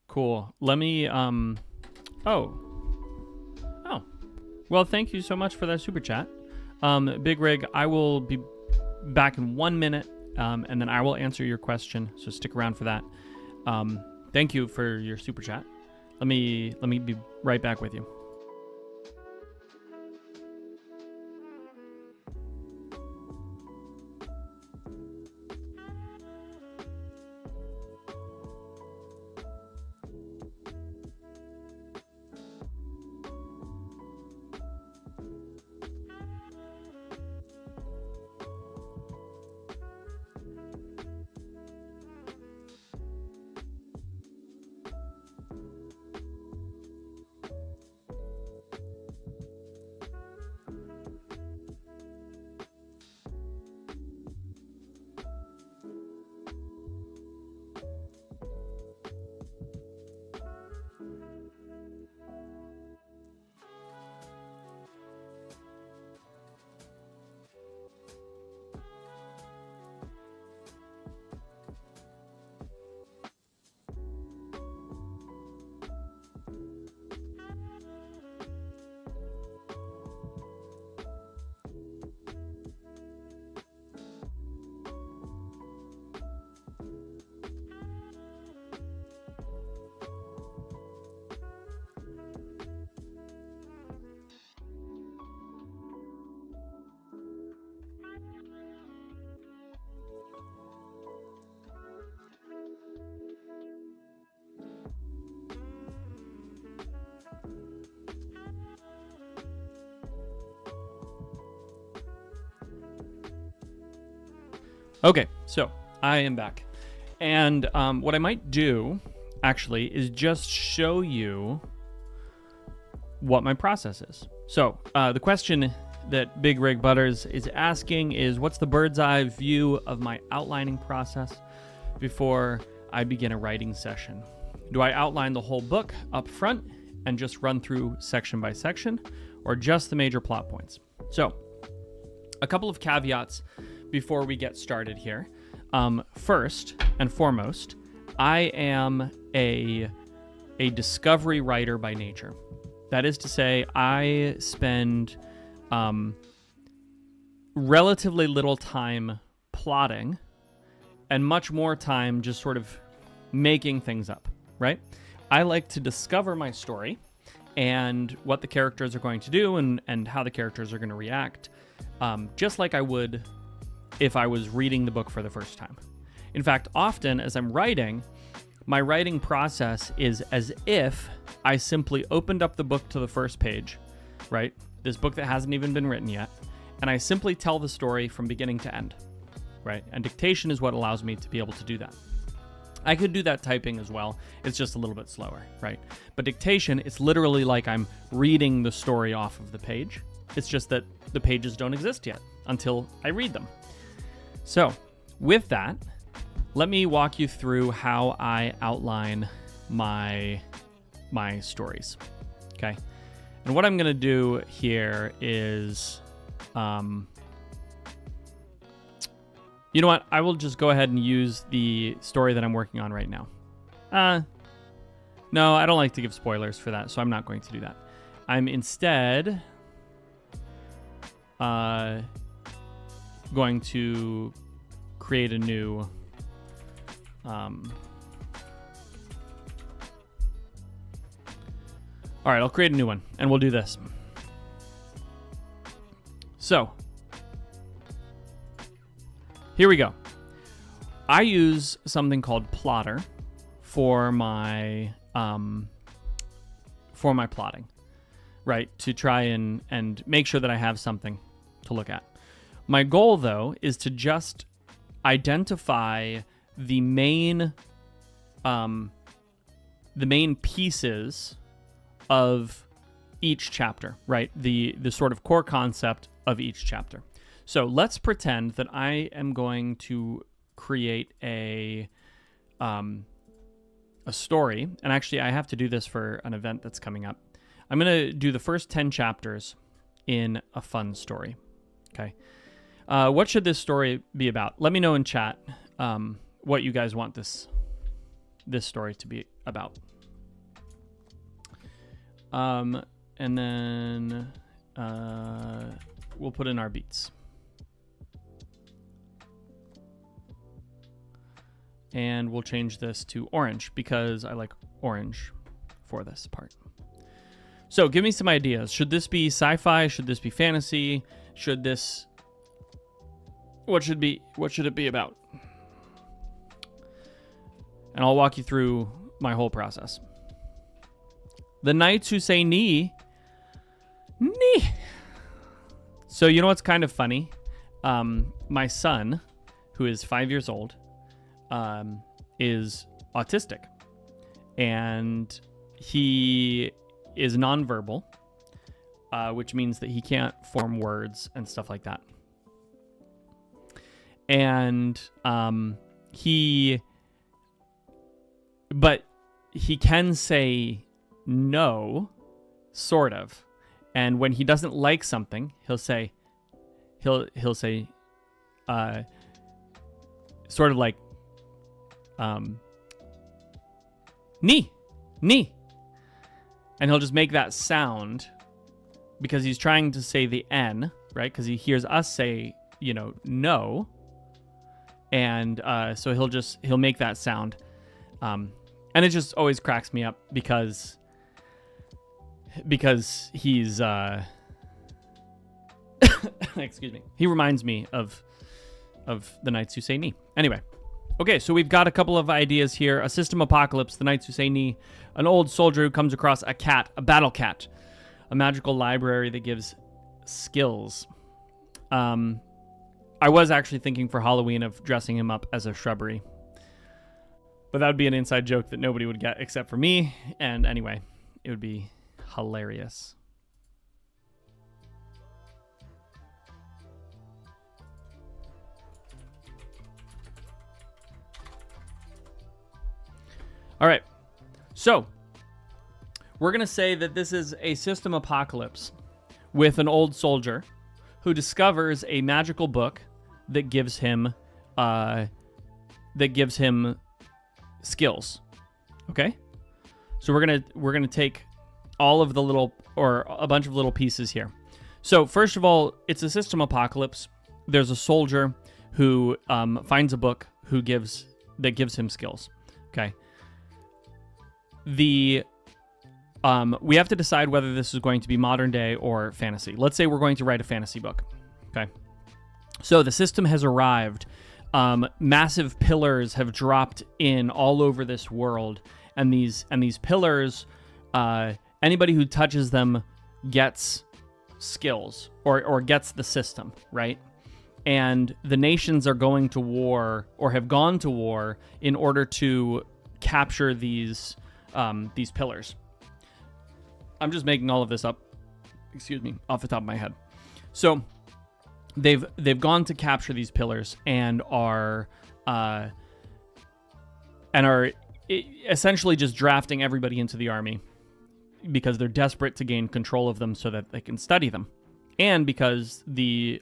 Speaker 1: Cool. Let me, oh. Well, thank you so much for that super chat. Big Rig, I will be back in 1 minute, and then I will answer your question, so stick around for that. Thank you for your super chat. Let me be right back with you. Okay, so I am back. And what I might do, actually, is just show you what my process is. So the question that Big Rig Butters is asking is, what's the bird's eye view of my outlining process before I begin a writing session? Do I outline the whole book up front and just run through section by section, or just the major plot points? So a couple of caveats before we get started here. First and foremost, I am a discovery writer by nature. That is to say, I spend relatively little time plotting and much more time just sort of making things up, right? I like to discover my story and what the characters are going to do and how the characters are going to react, just like I would if I was reading the book for the first time. In fact, often as I'm writing, my writing process is as if I simply opened up the book to the first page, right? This book that hasn't even been written yet, and I simply tell the story from beginning to end, right? And dictation is what allows me to be able to do that. I could do that typing as well. It's just a little bit slower, right? But dictation, it's literally like I'm reading the story off of the page. It's just that the pages don't exist yet until I read them. So with that, let me walk you through how I outline my stories, okay? And what I'm going to do here is, you know what? I will just go ahead and use the story that I'm working on right now. No, I don't like to give spoilers for that, so I'm not going to do that. I'm instead going to create a new all right, I'll create a new one and we'll do this. So here we go. I use something called Plotter for my plotting, right? To try and make sure that I have something to look at. My goal, though, is to just identify the main pieces of each chapter, right? The sort of core concept of each chapter. So let's pretend that I am going to create a story, and actually I have to do this for an event that's coming up. I'm going to do the first 10 chapters in a fun story, okay? What should this story be about? Let me know in chat what you guys want this story to be about. And then we'll put in our beats. And we'll change this to orange because I like orange for this part. So give me some ideas. Should this be sci-fi? Should this be fantasy? Should this... What should it be about? And I'll walk you through my whole process. The knights who say knee. So you know what's kind of funny? My son, who is 5 years old, is autistic, and he is nonverbal, which means that he can't form words and stuff like that. And he can say no, sort of. And when he doesn't like something, he'll say sort of like knee. And he'll just make that sound because he's trying to say the N, right? Because he hears us say, no. And so he'll make that sound. And it just always cracks me up because he's excuse me. He reminds me of the Knights Who Say Knee. Anyway. Okay, so we've got a couple of ideas here. A system apocalypse, the Knights Who Say Knee, an old soldier who comes across a cat, a battle cat, a magical library that gives skills. I was actually thinking for Halloween of dressing him up as a shrubbery. But that would be an inside joke that nobody would get except for me. And anyway, it would be hilarious. All right, so we're going to say that this is a system apocalypse with an old soldier who discovers a magical book that gives him skills. Okay? So we're going to take all of the little, or a bunch of little pieces here. So first of all, it's a system apocalypse. There's a soldier who finds a book that gives him skills. Okay? We have to decide whether this is going to be modern day or fantasy. Let's say we're going to write a fantasy book. Okay. So the system has arrived. Massive pillars have dropped in all over this world, and these pillars, anybody who touches them gets skills or gets the system, right? And the nations are going to war or have gone to war in order to capture these pillars. I'm just making all of this up, off the top of my head. So they've gone to capture these pillars and are essentially just drafting everybody into the army because they're desperate to gain control of them so that they can study them, and because the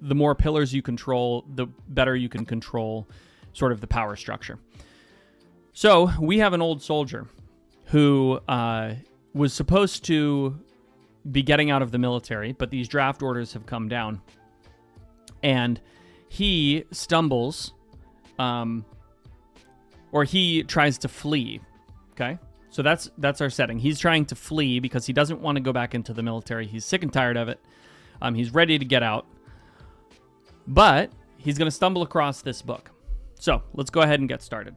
Speaker 1: more pillars you control, the better you can control sort of the power structure. So we have an old soldier who was supposed to be getting out of the military, but these draft orders have come down. And he stumbles, or he tries to flee, okay? So that's our setting. He's trying to flee because he doesn't want to go back into the military. He's sick and tired of it. He's ready to get out. But he's going to stumble across this book. So let's go ahead and get started.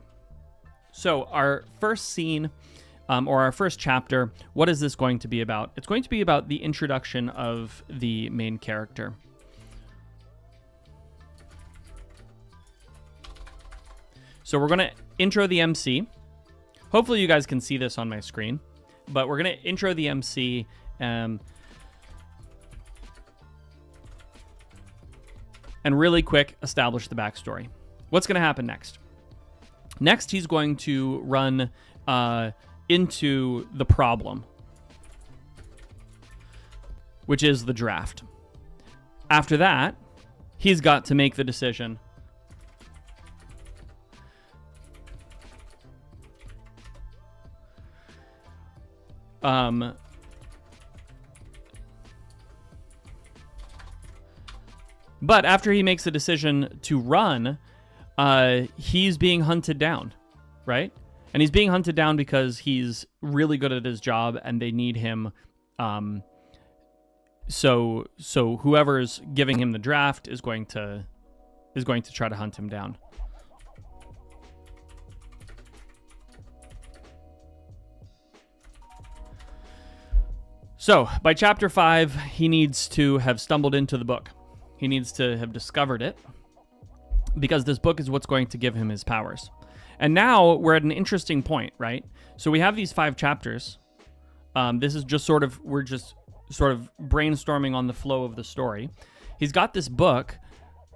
Speaker 1: So our first scene, or our first chapter, what is this going to be about? It's going to be about the introduction of the main character. So we're going to intro the MC. Hopefully you guys can see this on my screen, but we're going to intro the MC and really quick establish the backstory. What's going to happen next? Next, he's going to run into the problem, which is the draft. After that, he's got to make the decision. But after he makes the decision to run, he's being hunted down, right? And he's being hunted down because he's really good at his job and they need him. So whoever's giving him the draft is going to try to hunt him down. So by chapter 5, he needs to have stumbled into the book. He needs to have discovered it, because this book is what's going to give him his powers. And now we're at an interesting point, right? So we have these 5 chapters. This is just we're just sort of brainstorming on the flow of the story. He's got this book.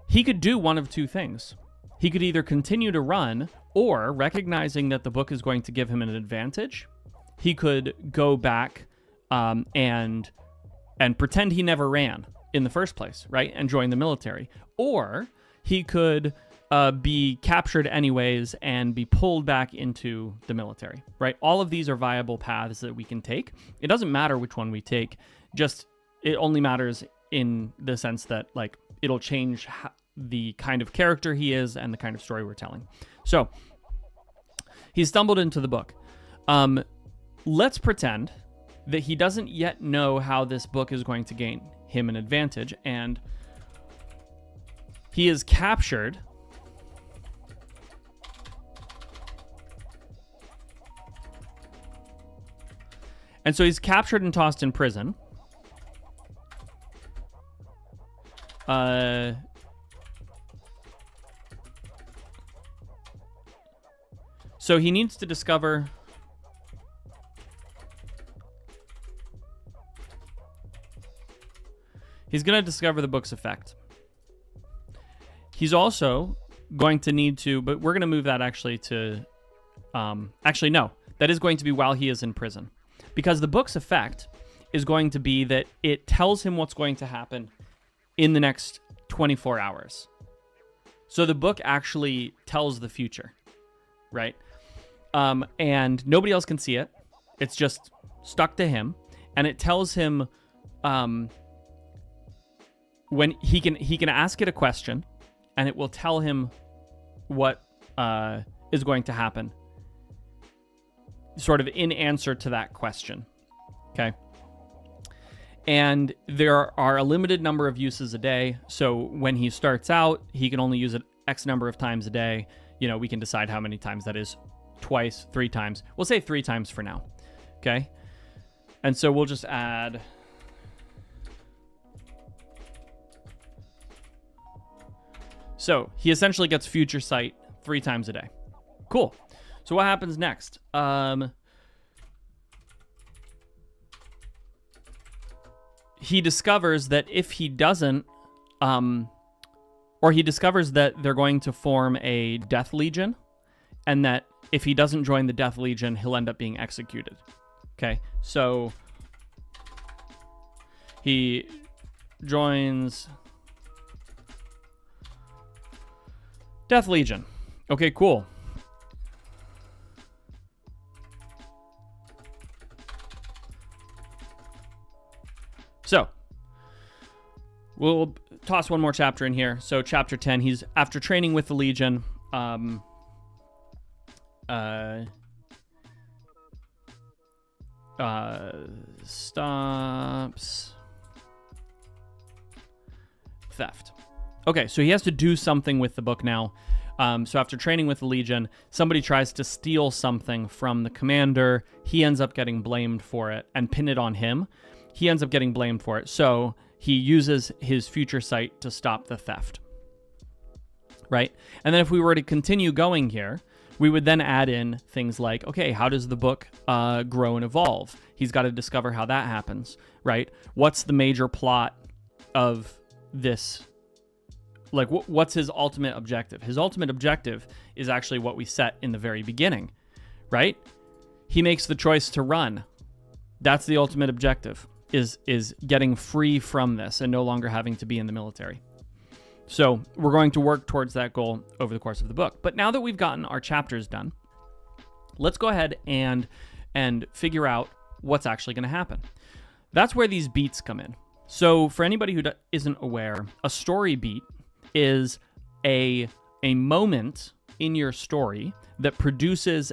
Speaker 1: He could do one of two things. He could either continue to run, or recognizing that the book is going to give him an advantage, he could go back and pretend he never ran in the first place, right? And join the military. Or he could be captured anyways and be pulled back into the military, right? All of these are viable paths that we can take. It doesn't matter which one we take. Just, it only matters in the sense that, like, it'll change the kind of character he is and the kind of story we're telling. So he stumbled into the book. Let's pretend that he doesn't yet know how this book is going to gain him an advantage, and he is captured and so he's captured and tossed in prison. So he needs to discover he's going to discover the book's effect. He's also going to need to, but we're going to move that actually to, actually, no, that is going to be while he is in prison. Because the book's effect is going to be that it tells him what's going to happen in the next 24 hours. So the book actually tells the future, right? And nobody else can see it. It's just stuck to him. And it tells him when he can ask it a question, and it will tell him what is going to happen, sort of in answer to that question. Okay. And there are a limited number of uses a day. So when he starts out, he can only use it X number of times a day. You know, we can decide how many times that is. Twice, 3 times. We'll say 3 times for now. Okay. And so we'll just add. So he essentially gets future sight 3 times a day. Cool. So what happens next? He discovers that if he doesn't, or he discovers that they're going to form a Death Legion, and that if he doesn't join the Death Legion, he'll end up being executed. Okay, so he joins Death Legion. Okay, cool. So we'll toss one more chapter in here. So chapter 10, he's after training with the Legion. Stops theft. Okay, so he has to do something with the book now. So after training with the Legion, somebody tries to steal something from the commander. He ends up getting blamed for it and pin it on him. He ends up getting blamed for it. So he uses his future sight to stop the theft. Right? And then if we were to continue going here, we would then add in things like, okay, how does the book grow and evolve? He's got to discover how that happens, right? What's the major plot of this? Like, what's his ultimate objective? His ultimate objective is actually what we set in the very beginning, right? He makes the choice to run. That's the ultimate objective, is getting free from this and no longer having to be in the military. So we're going to work towards that goal over the course of the book. But now that we've gotten our chapters done, let's go ahead and figure out what's actually going to happen. That's where these beats come in. So for anybody who isn't aware, a story beat is a moment in your story that produces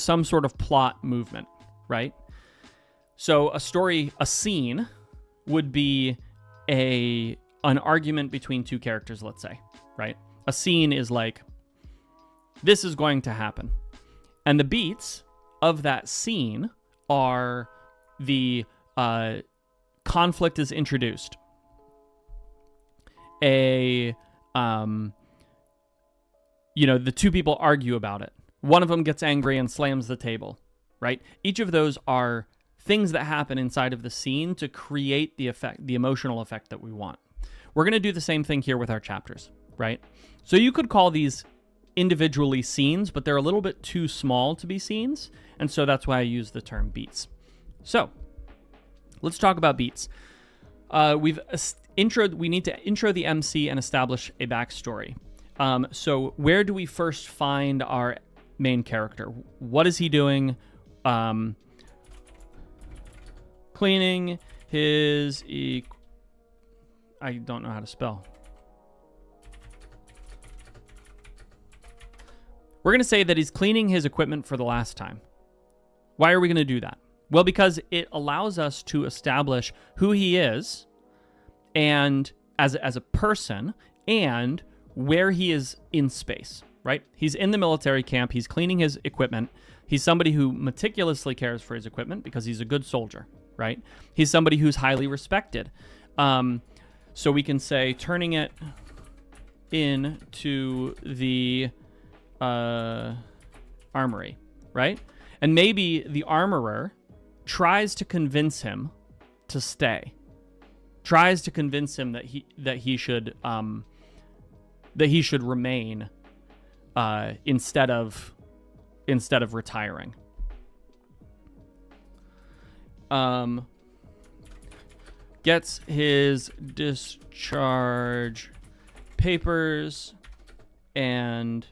Speaker 1: some sort of plot movement, right? So a scene would be an argument between two characters, let's say, right? A scene is like, this is going to happen. And the beats of that scene are the conflict is introduced. The two people argue about it. One of them gets angry and slams the table, right? Each of those are things that happen inside of the scene to create the effect, the emotional effect that we want. We're going to do the same thing here with our chapters, right? So you could call these individually scenes, but they're a little bit too small to be scenes, and so that's why I use the term beats. So let's talk about beats. We need to intro the MC and establish a backstory. So where do we first find our main character? What is he doing? Cleaning his... I don't know how to spell. We're going to say that he's cleaning his equipment for the last time. Why are we going to do that? Well, because it allows us to establish who he is and as a person and where he is in space, right? He's in the military camp. He's cleaning his equipment. He's somebody who meticulously cares for his equipment because he's a good soldier, right? He's somebody who's highly respected. So we can say turning it into the armory, right? And maybe the armorer tries to convince him to stay. Tries to convince him that he should remain instead of retiring. Gets his discharge papers and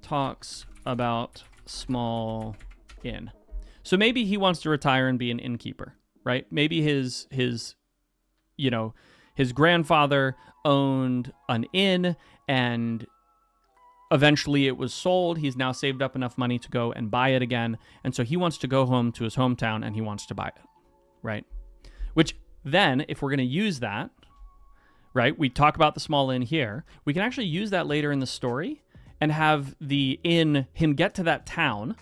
Speaker 1: talks about small inn. So maybe he wants to retire and be an innkeeper, right? Maybe his grandfather owned an inn and eventually it was sold. He's now saved up enough money to go and buy it again. And so he wants to go home to his hometown and he wants to buy it, right? Which then, if we're going to use that, right, we talk about the small inn here, we can actually use that later in the story and have him get to that town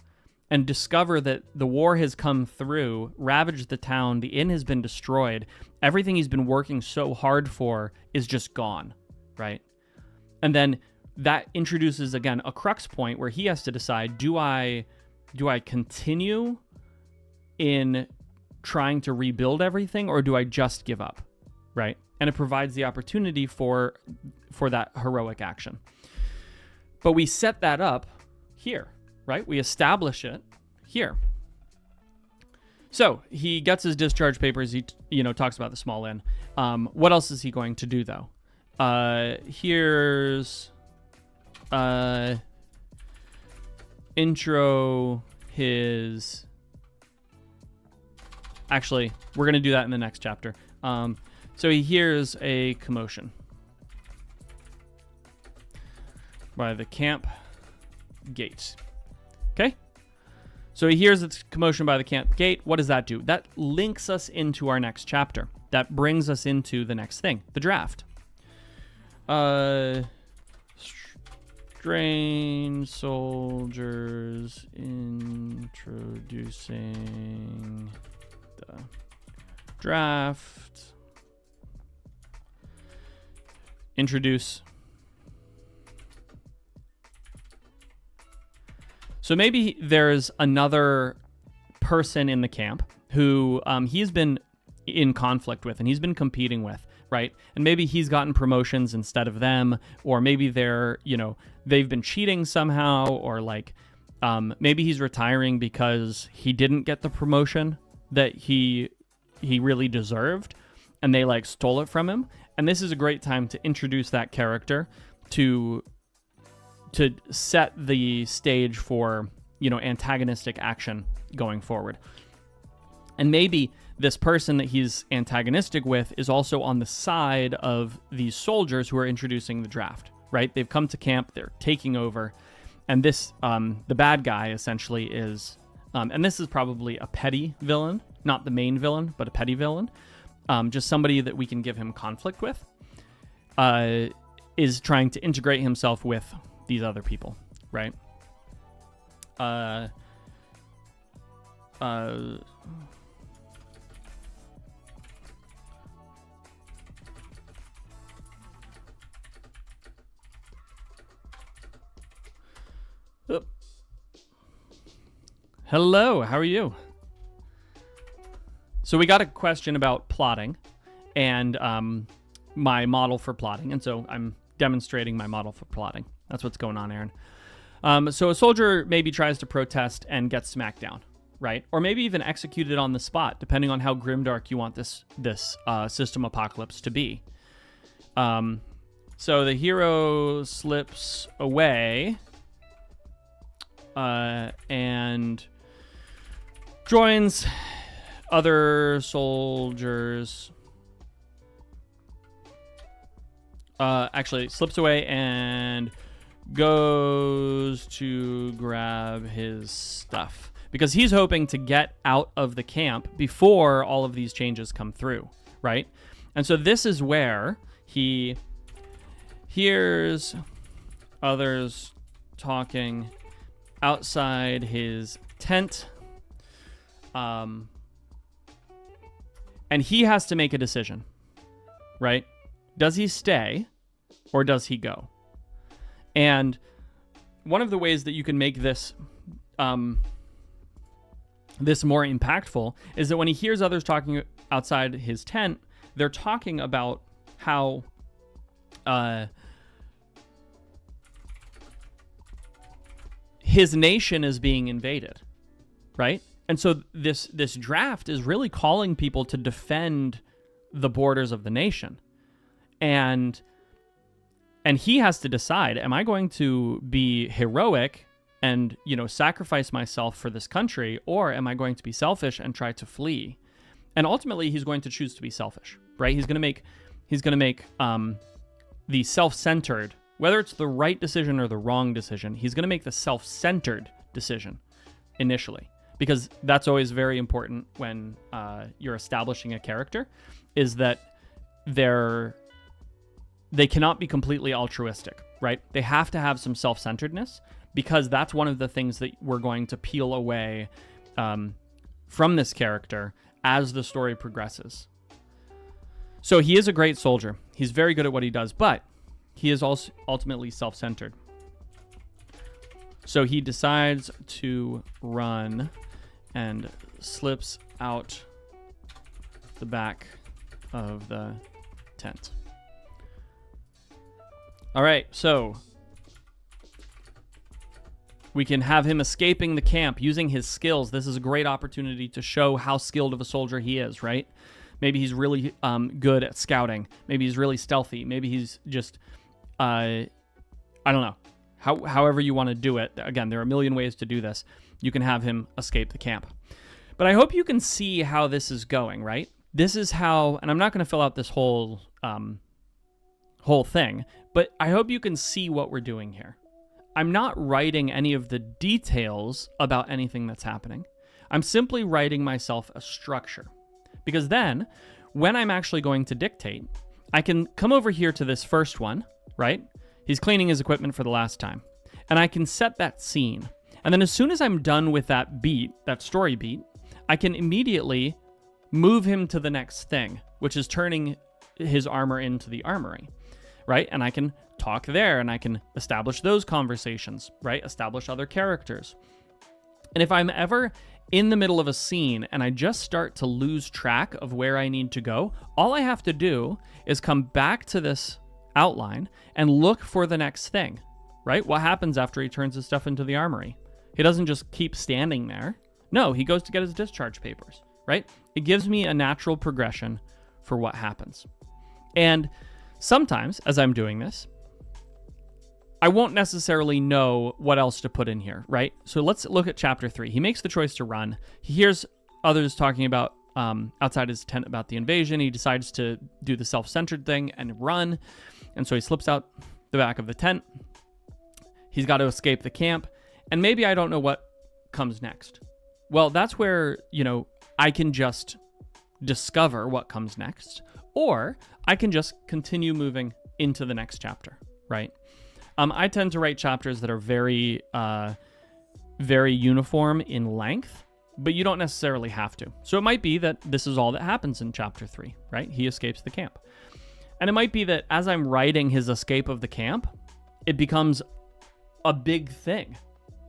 Speaker 1: and discover that the war has come through, ravaged the town, the inn has been destroyed, everything he's been working so hard for is just gone, right? And then that introduces, again, a crux point where he has to decide, do I continue in trying to rebuild everything, or do I just give up, right? And it provides the opportunity for that heroic action. But we set that up here, right? We establish it here. So he gets his discharge papers. He, talks about the small inn. What else is he going to do, though? Here's intro his... Actually, we're going to do that in the next chapter. So he hears a commotion by the camp gate. Okay? So he hears a commotion by the camp gate. What does that do? That links us into our next chapter. That brings us into the next thing, the draft. Strange soldiers introducing the draft. Introduce. So maybe there's another person in the camp who he's been in conflict with and he's been competing with, right? And maybe he's gotten promotions instead of them, or maybe they've been cheating somehow, or maybe he's retiring because he didn't get the promotion that he really deserved. and they like stole it from him. And this is a great time to introduce that character to set the stage for, you know, antagonistic action going forward. And maybe this person that he's antagonistic with is also on the side of these soldiers who are introducing the draft, right? They've come to camp, they're taking over, and this, the bad guy essentially is, and this is probably a petty villain, not the main villain, but a petty villain, just somebody that we can give him conflict with, is trying to integrate himself with these other people, right? Hello, how are you? So we got a question about plotting and my model for plotting. And so I'm demonstrating my model for plotting. That's what's going on, Aaron. So a soldier maybe tries to protest and gets smacked down, right? Or maybe even executed on the spot, depending on how grimdark you want this system apocalypse to be. So the hero slips away and joins other soldiers. Actually slips away and goes to grab his stuff because he's hoping to get out of the camp before all of these changes come through, right? And so this is where he hears others talking outside his tent, and he has to make a decision, right? Does he stay or does he go? And one of the ways that you can make this this more impactful is that when he hears others talking outside his tent, they're talking about how his nation is being invaded, right? And so this draft is really calling people to defend the borders of the nation. And he has to decide, am I going to be heroic and, you know, sacrifice myself for this country, or am I going to be selfish and try to flee? And ultimately he's going to choose to be selfish, right? He's going to make the self-centered, whether it's the right decision or the wrong decision, he's going to make the self-centered decision initially, because that's always very important when you're establishing a character, is that they cannot be completely altruistic, right? They have to have some self-centeredness, because that's one of the things that we're going to peel away from this character as the story progresses. So he is a great soldier. He's very good at what he does, but he is also ultimately self-centered. So he decides to run and slips out the back of the tent. All right, so we can have him escaping the camp using his skills. This is a great opportunity to show how skilled of a soldier he is, right? Maybe he's really good at scouting. Maybe he's really stealthy. Maybe he's just, I don't know. However you want to do it. Again, there are a million ways to do this. You can have him escape the camp. But I hope you can see how this is going, right? This is how, and I'm not going to fill out this whole thing, but I hope you can see what we're doing here. I'm not writing any of the details about anything that's happening. I'm simply writing myself a structure. Because then, when I'm actually going to dictate, I can come over here to this first one, right? He's cleaning his equipment for the last time. And I can set that scene. And then as soon as I'm done with that beat, that story beat, I can immediately move him to the next thing, which is turning his armor into the armory, right? And I can talk there, and I can establish those conversations, right? Establish other characters. And if I'm ever in the middle of a scene and I just start to lose track of where I need to go, all I have to do is come back to this outline and look for the next thing, right? What happens after he turns his stuff into the armory? He doesn't just keep standing there. No, he goes to get his discharge papers, right? It gives me a natural progression for what happens. And sometimes, as I'm doing this, I won't necessarily know what else to put in here, right? So let's look at chapter 3. He makes the choice to run. He hears others talking about outside his tent about the invasion. He decides to do the self-centered thing and run. And so he slips out the back of the tent. He's got to escape the camp. And maybe I don't know what comes next. Well, that's where, I can just discover what comes next, or I can just continue moving into the next chapter, right? I tend to write chapters that are very, very uniform in length, but you don't necessarily have to. So it might be that this is all that happens in chapter 3, right? He escapes the camp. And it might be that as I'm writing his escape of the camp, it becomes a big thing,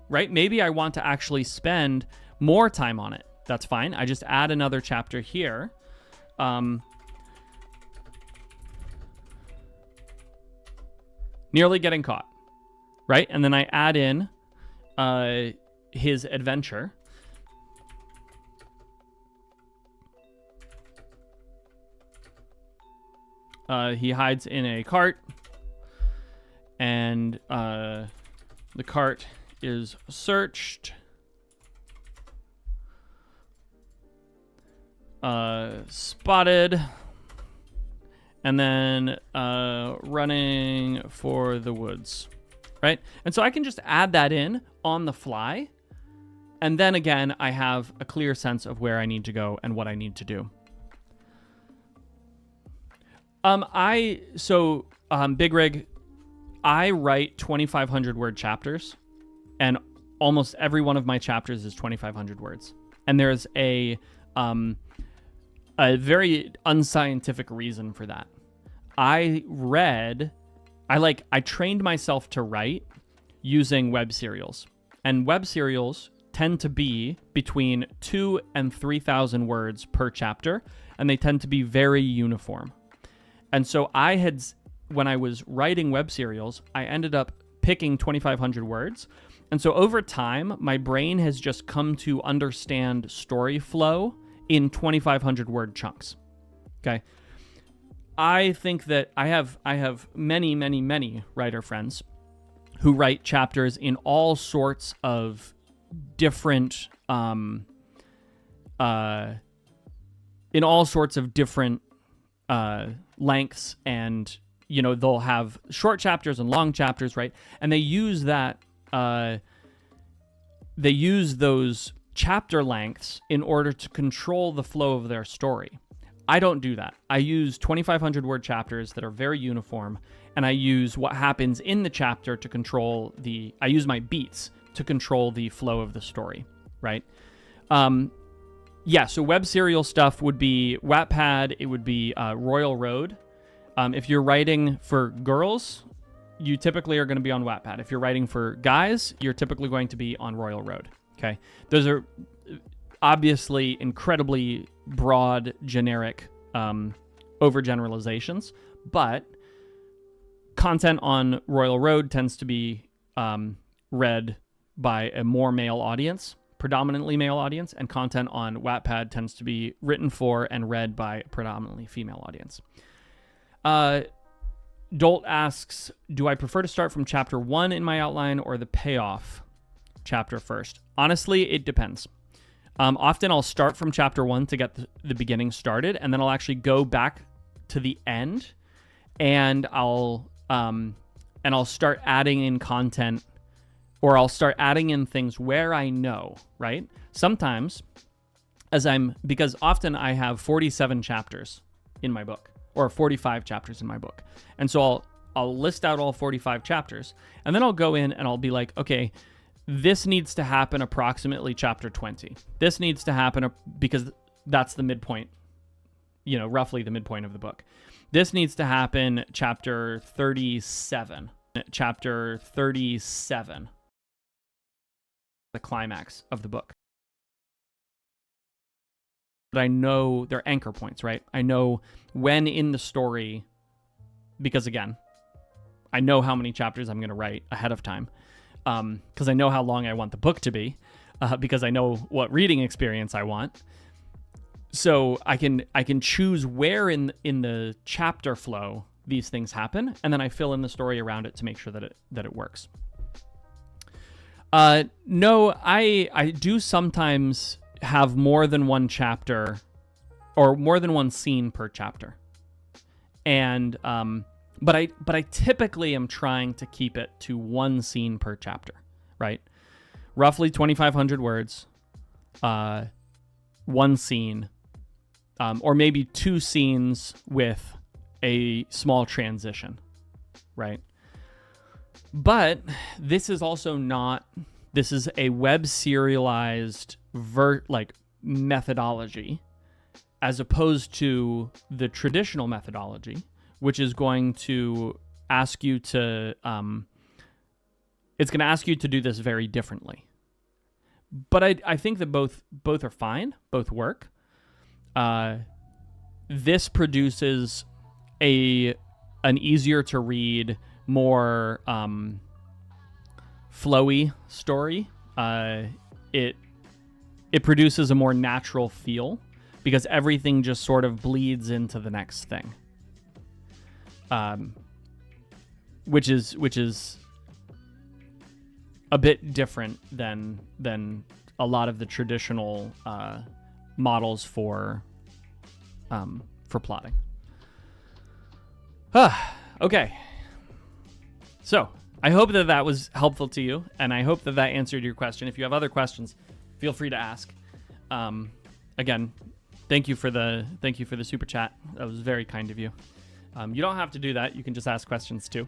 Speaker 1: right? Maybe I want to actually spend more time on it. That's fine. I just add another chapter here. Nearly getting caught, right? And then I add in his adventure. He hides in a cart, and the cart is searched. Spotted, and then running for the woods, right? And so I can just add that in on the fly, and then again, I have a clear sense of where I need to go and what I need to do. Big Rig, I write 2,500 word chapters, and almost every one of my chapters is 2,500 words. And there's a very unscientific reason for that. I trained myself to write using web serials, and web serials tend to be between 2,000 and 3,000 words per chapter, and they tend to be very uniform. And so when I was writing web serials, I ended up picking 2,500 words. And so over time, my brain has just come to understand story flow in 2,500 word chunks. Okay. I think that I have many, many, many writer friends who write chapters in all sorts of different, lengths, and they'll have short chapters and long chapters, right? And they use those chapter lengths in order to control the flow of their story. I don't do that. I use 2,500 word chapters that are very uniform, and I use what happens in the chapter to control I use my beats to control the flow of the story, right? So web serial stuff would be Wattpad. It would be Royal Road. If you're writing for girls, you typically are going to be on Wattpad. If you're writing for guys, you're typically going to be on Royal Road. Okay. Those are obviously incredibly broad, generic overgeneralizations, but content on Royal Road tends to be read by a more male audience, predominantly male audience, and content on Wattpad tends to be written for and read by a predominantly female audience. Dolt asks, do I prefer to start from chapter 1 in my outline or the payoff chapter first? Honestly, it depends. Often I'll start from chapter 1 to get the beginning started, and then I'll actually go back to the end, and I'll start adding in content, or I'll start adding in things where I know, right? Sometimes, because often I have 47 chapters in my book, or 45 chapters in my book. And so I'll list out all 45 chapters, and then I'll go in and I'll be like, okay, this needs to happen approximately chapter 20. This needs to happen because that's the midpoint, roughly the midpoint of the book. This needs to happen chapter 37. Chapter 37. The climax of the book. But I know they're anchor points, right? I know when in the story, because again, I know how many chapters I'm going to write ahead of time, because I know how long I want the book to be, because I know what reading experience I want. So I can choose where in the chapter flow these things happen, and then I fill in the story around it to make sure that it works. No, I do sometimes have more than one chapter or more than one scene per chapter, and but I typically am trying to keep it to one scene per chapter, right? Roughly 2,500 words, one scene, or maybe two scenes with a small transition, right? But this is also not, this is a web serialized methodology, as opposed to the traditional methodology, which is going to ask you to, it's going to ask you to do this very differently. But I think that both are fine, both work. This produces an easier to read, more flowy story. It produces a more natural feel because everything just sort of bleeds into the next thing. Which is a bit different than a lot of the traditional models for plotting. Okay. So I hope that was helpful to you, and I hope that answered your question. If you have other questions, feel free to ask. Again, thank you for the super chat. That was very kind of you. You don't have to do that. You can just ask questions too.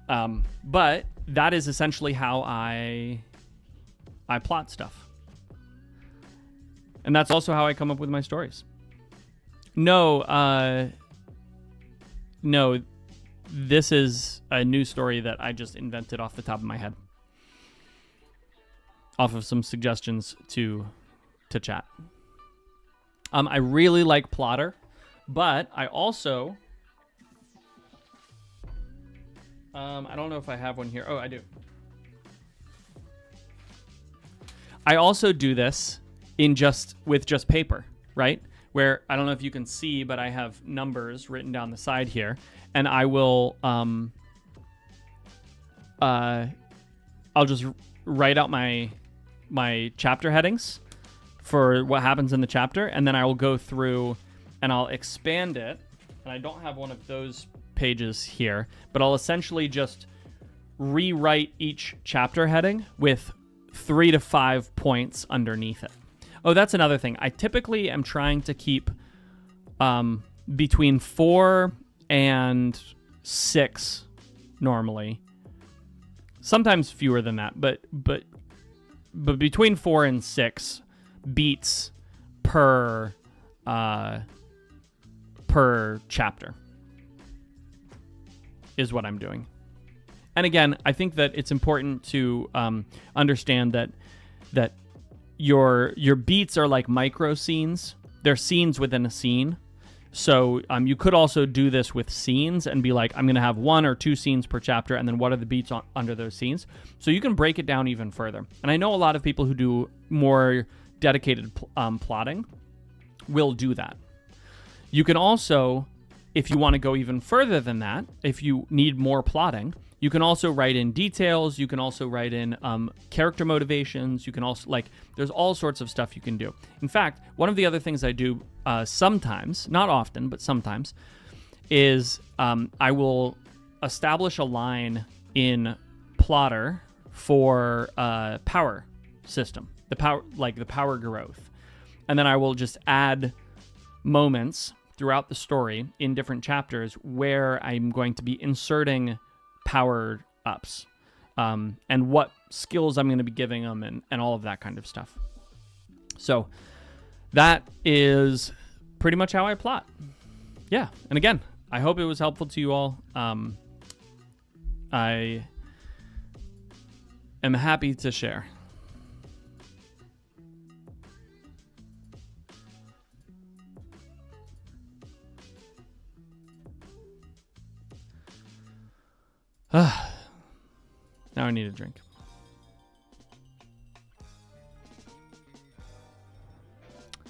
Speaker 1: But that is essentially how I plot stuff, and that's also how I come up with my stories. No. This is a new story that I just invented off the top of my head, off of some suggestions to chat. I really like Plotter, but I also I don't know if I have one here. Oh, I do. I also do this with just paper, right? Where I don't know if you can see, but I have numbers written down the side here, and I will I'll just write out my chapter headings for what happens in the chapter, and then I will go through and I'll expand it. And I don't have one of those pages here, but I'll essentially just rewrite each chapter heading with 3 to 5 points underneath it. Oh, that's another thing. I typically am trying to keep between 4 and 6 normally. Sometimes fewer than that, but between 4 and 6 beats per chapter is what I'm doing. And again, I think that it's important to understand that your beats are like micro scenes. They're scenes within a scene. So you could also do this with scenes and be like, I'm going to have 1 or 2 scenes per chapter, and then what are the beats under those scenes? So you can break it down even further. And I know a lot of people who do more dedicated plotting will do that. You can also, if you want to go even further than that, if you need more plotting, you can also write in details. You can also write in character motivations. You can also, there's all sorts of stuff you can do. In fact, one of the other things I do sometimes, not often, but sometimes, is I will establish a line in Plotter for power system, the power growth. And then I will just add moments throughout the story in different chapters where I'm going to be inserting power ups and what skills I'm going to be giving them and all of that kind of stuff. So that is pretty much how I plot. Yeah. And again, I hope it was helpful to you all. I am happy to share. Now I need a drink.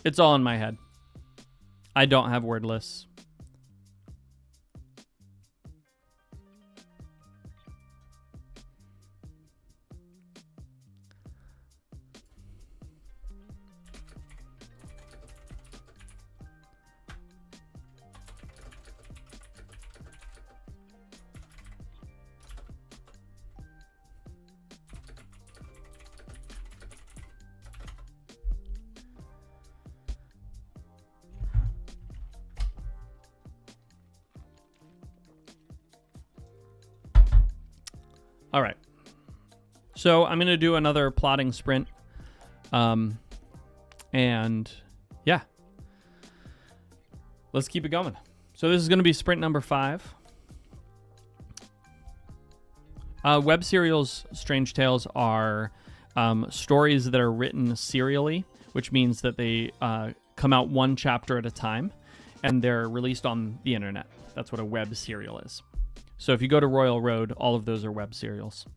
Speaker 1: It's all in my head. I don't have word lists. All right. So I'm going to do another plotting sprint. And yeah, let's keep it going. So this is going to be sprint number 5. Web serials, Strange Tales, are stories that are written serially, which means that they come out one chapter at a time, and they're released on the internet. That's what a web serial is. So if you go to Royal Road, all of those are web serials.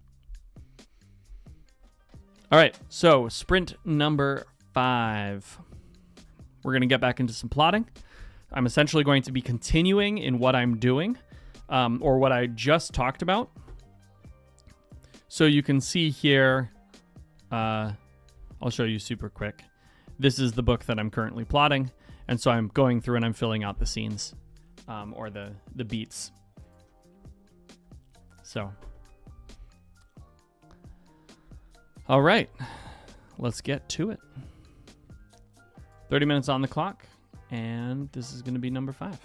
Speaker 1: All right, so sprint number 5. We're going to get back into some plotting. I'm essentially going to be continuing in what I'm doing, or what I just talked about. So you can see here, I'll show you super quick. This is the book that I'm currently plotting, and so I'm going through and I'm filling out the scenes, or the beats. So, all right, let's get to it. 30 minutes on the clock, and this is going to be number 5.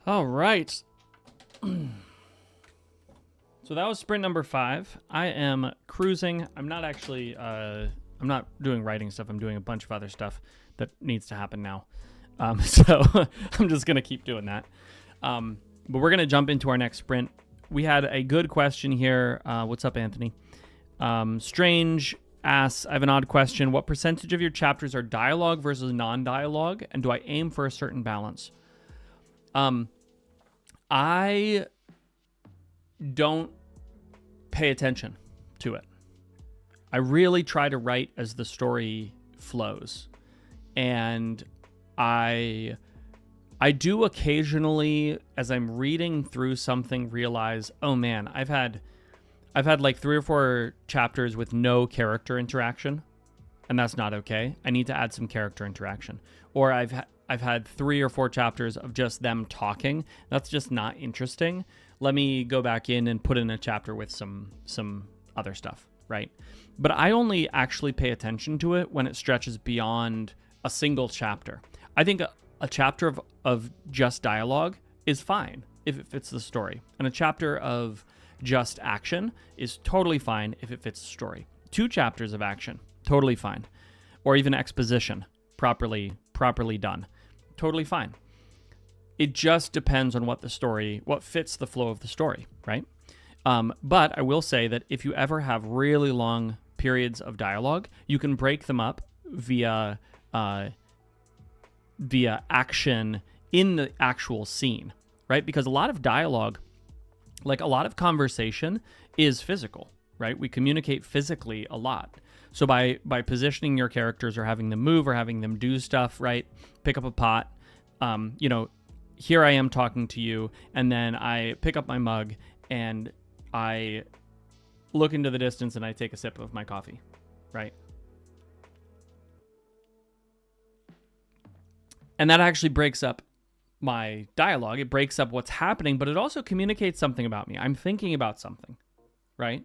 Speaker 1: All right. So that was sprint number 5. I am cruising. I'm not actually, I'm not doing writing stuff. I'm doing a bunch of other stuff that needs to happen now. So I'm just going to keep doing that. But we're going to jump into our next sprint. We had a good question here. What's up, Anthony? Strange asks, I have an odd question. What percentage of your chapters are dialogue versus non-dialogue? And do I aim for a certain balance? I don't pay attention to it. I really try to write as the story flows. And I do occasionally, as I'm reading through something, realize, oh man, I've had like 3 or 4 chapters with no character interaction, and that's not okay. I need to add some character interaction. Or I've had 3 or 4 chapters of just them talking. That's just not interesting. Let me go back in and put in a chapter with some other stuff, right? But I only actually pay attention to it when it stretches beyond a single chapter. I think a chapter of just dialogue is fine if it fits the story. And a chapter of just action is totally fine if it fits the story. 2 chapters of action, totally fine. Or even exposition, properly done, totally fine. It just depends on what fits the flow of the story, right? But I will say that if you ever have really long periods of dialogue, you can break them up via action in the actual scene, right? Because a lot of dialogue, like a lot of conversation, is physical, right? We communicate physically a lot. So by positioning your characters or having them move or having them do stuff, right? Pick up a pot, here I am talking to you, and then I pick up my mug and I look into the distance and I take a sip of my coffee, right? And that actually breaks up my dialogue. It breaks up what's happening, but it also communicates something about me. I'm thinking about something, right?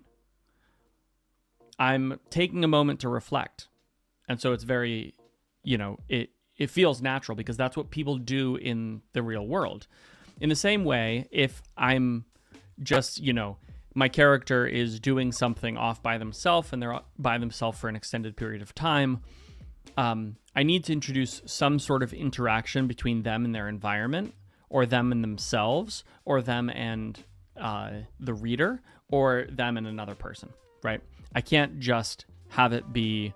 Speaker 1: I'm taking a moment to reflect. And so it's very, it feels natural because that's what people do in the real world. In the same way, if I'm just, my character is doing something off by themselves and they're by themselves for an extended period of time, I need to introduce some sort of interaction between them and their environment, or them and themselves, or them and the reader, or them and another person, right? I can't just have it be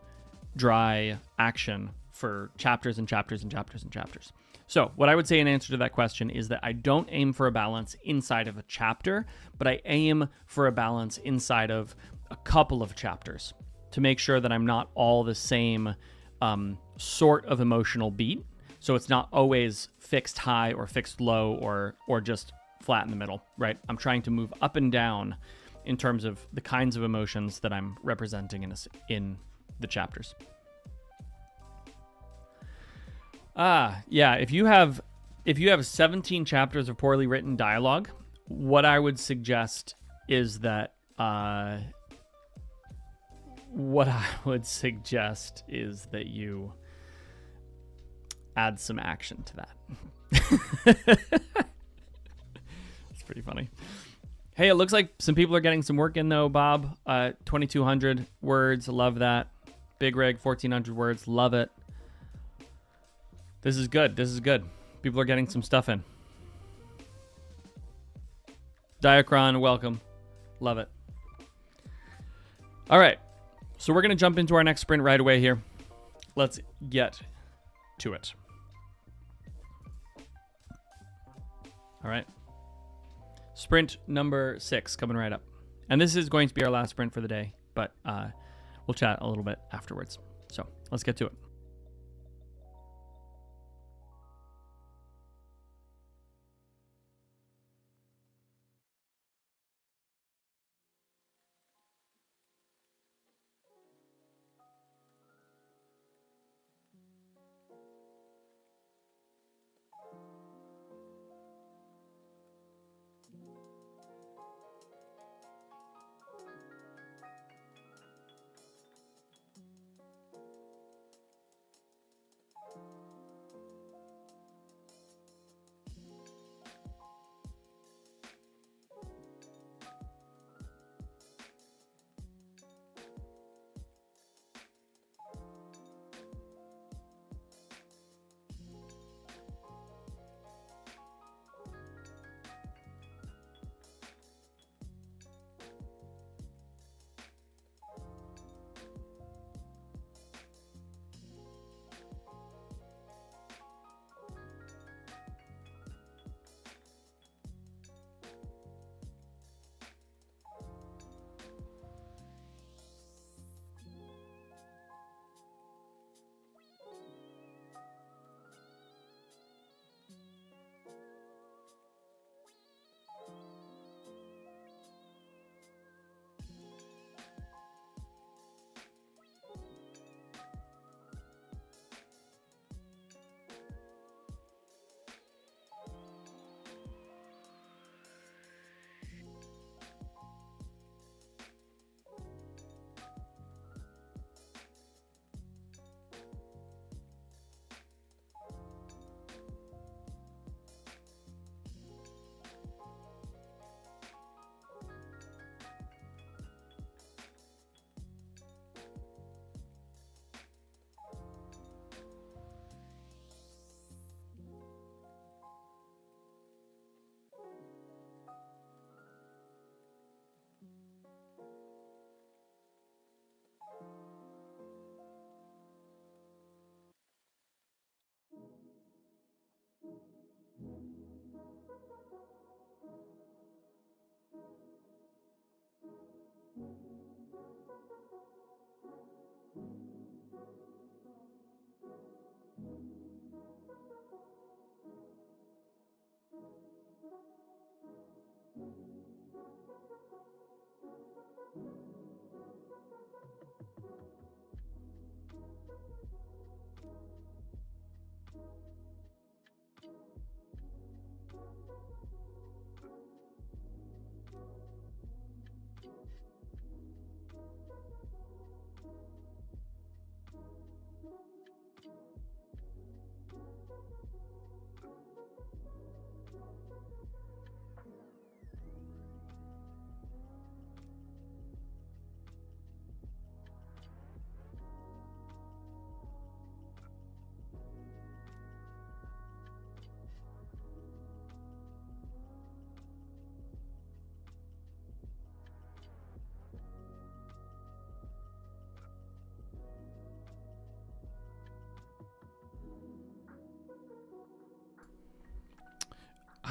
Speaker 1: dry action for chapters and chapters and chapters and chapters. So what I would say in answer to that question is that I don't aim for a balance inside of a chapter, but I aim for a balance inside of a couple of chapters to make sure that I'm not all the same sort of emotional beat. So it's not always fixed high or fixed low or just flat in the middle, right? I'm trying to move up and down in terms of the kinds of emotions that I'm representing in the chapters. Yeah, if you have 17 chapters of poorly written dialogue, what I would suggest is that you add some action to that. It's pretty funny. Hey, it looks like some people are getting some work in though, Bob. 2,200 words, love that. Big Rig, 1,400 words, love it. This is good. People are getting some stuff in. Diacron, welcome. Love it. All right. So we're going to jump into our next sprint right away here. Let's get to it. All right. Sprint number 6 coming right up. And this is going to be our last sprint for the day, but we'll chat a little bit afterwards. So let's get to it.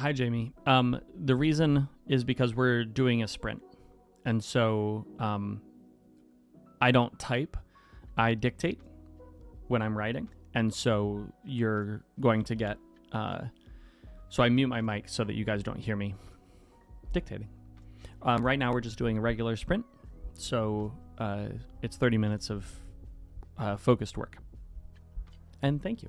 Speaker 1: Hi, Jamie. The reason is because we're doing a sprint. And so I don't type, I dictate when I'm writing. And so you're going to get... so I mute my mic so that you guys don't hear me dictating. Right now we're just doing a regular sprint. So it's 30 minutes of focused work. And thank you.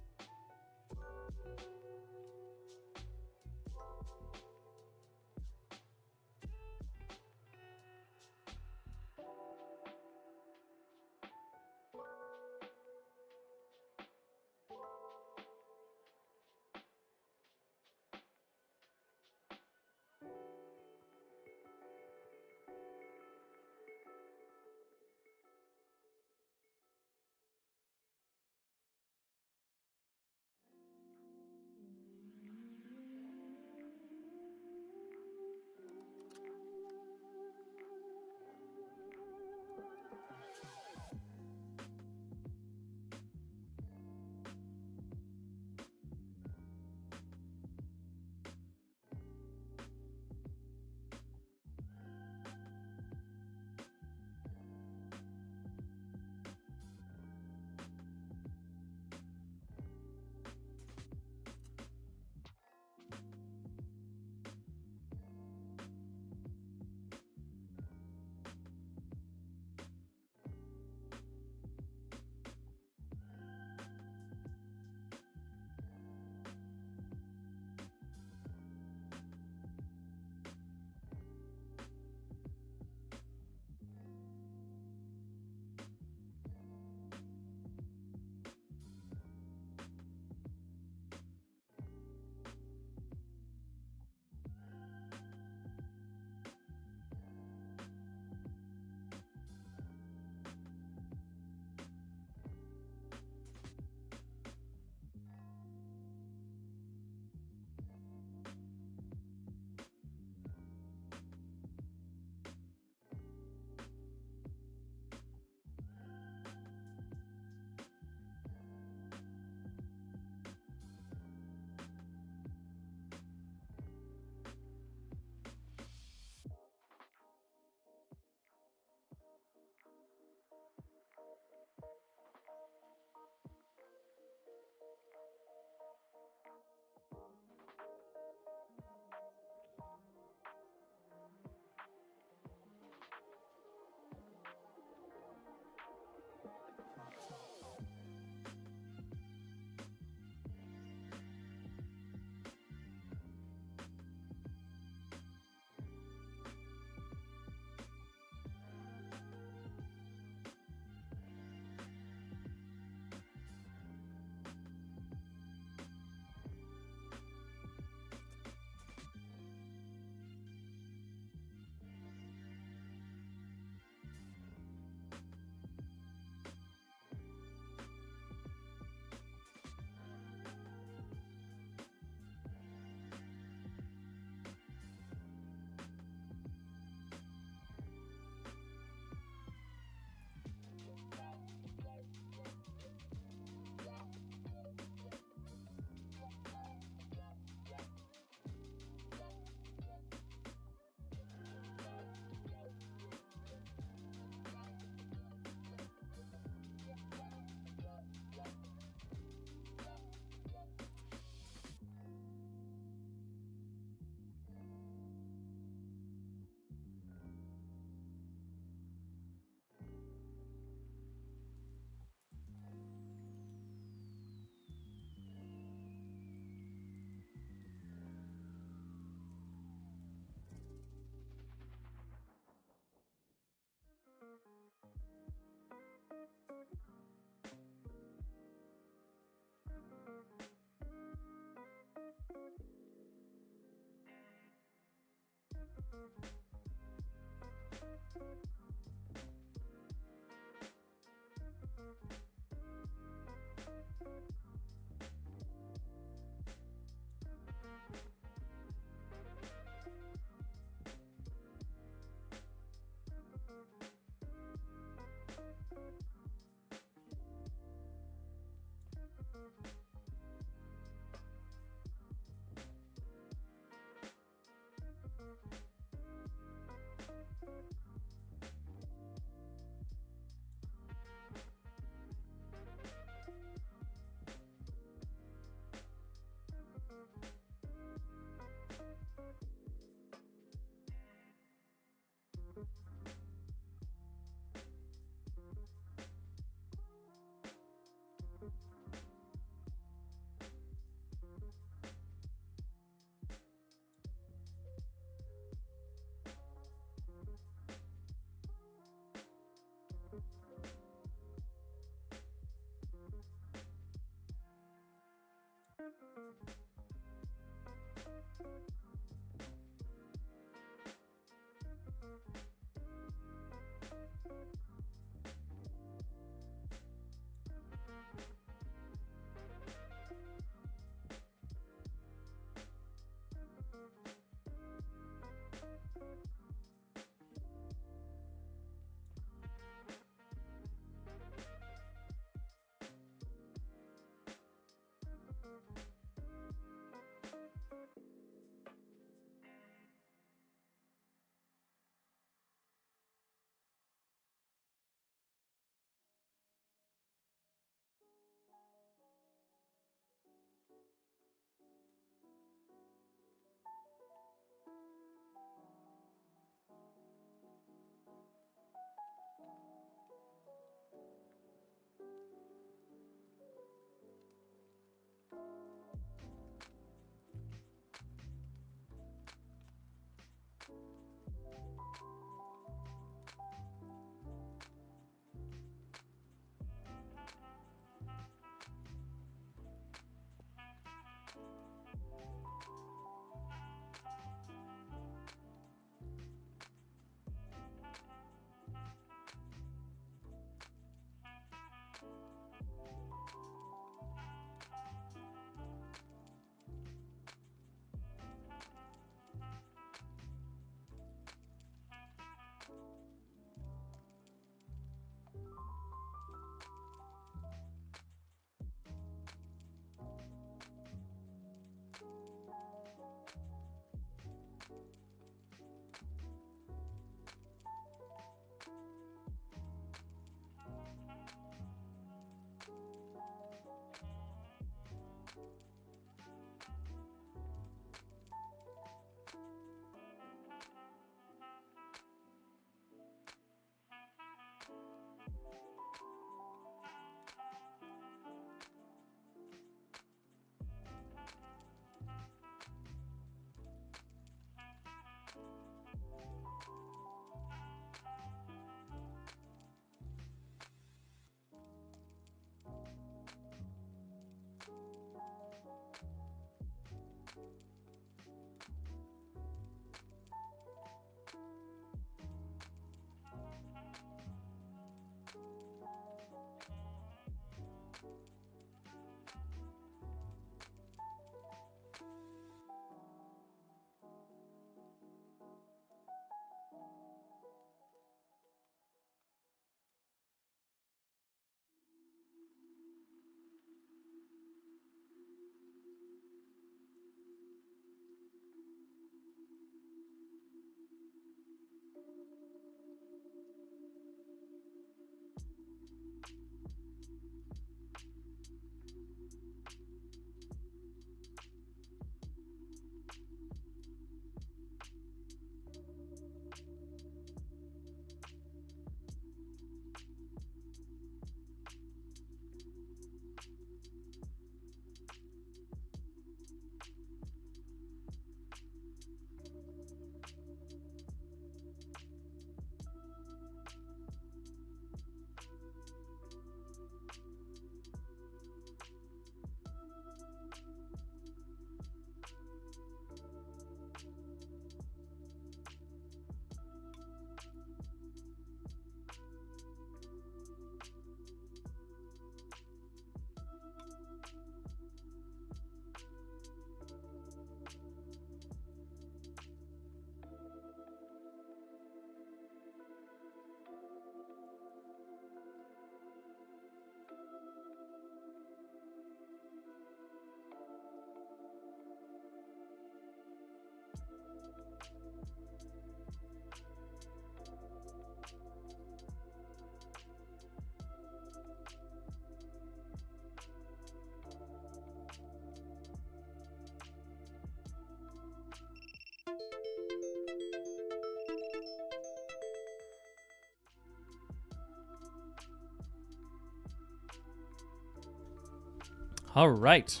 Speaker 1: All right.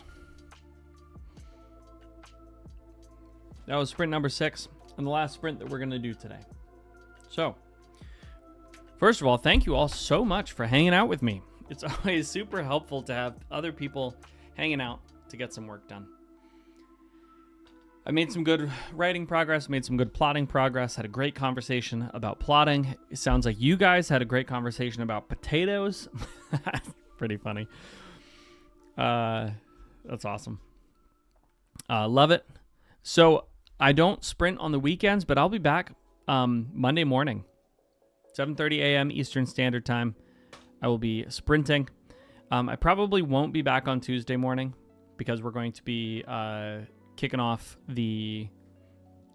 Speaker 1: That was sprint number 6 and the last sprint that we're going to do today. So, first of all, thank you all so much for hanging out with me. It's always super helpful to have other people hanging out to get some work done. I made some good writing progress, made some good plotting progress, had a great conversation about plotting. It sounds like you guys had a great conversation about potatoes. Pretty funny. That's awesome. Love it. So I don't sprint on the weekends, but I'll be back Monday morning, 7:30 a.m. Eastern Standard Time. I will be sprinting. I probably won't be back on Tuesday morning because we're going to be kicking off the,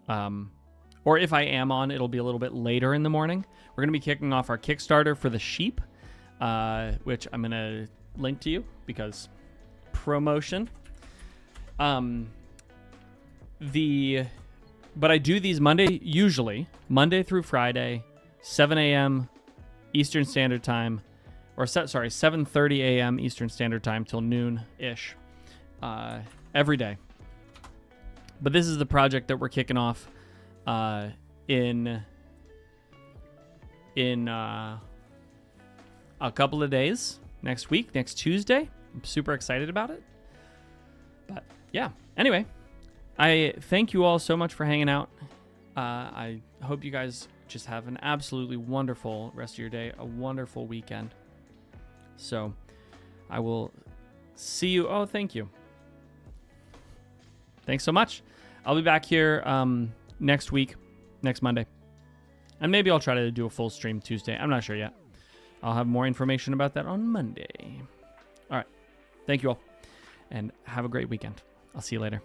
Speaker 1: or if I am on, it'll be a little bit later in the morning. We're going to be kicking off our Kickstarter for the sheep, which I'm going to link to you because promotion. But I do these usually Monday through Friday, 7 a.m. Eastern Standard Time, or 7:30 a.m. Eastern Standard Time till noon-ish, every day. But this is the project that we're kicking off in a couple of days, next week, next Tuesday. I'm super excited about it. But yeah, anyway, I thank you all so much for hanging out. I hope you guys just have an absolutely wonderful rest of your day, a wonderful weekend. So I will see you. Oh, thank you. Thanks so much. I'll be back here next week, next Monday. And maybe I'll try to do a full stream Tuesday. I'm not sure yet. I'll have more information about that on Monday. All right. Thank you all. And have a great weekend. I'll see you later.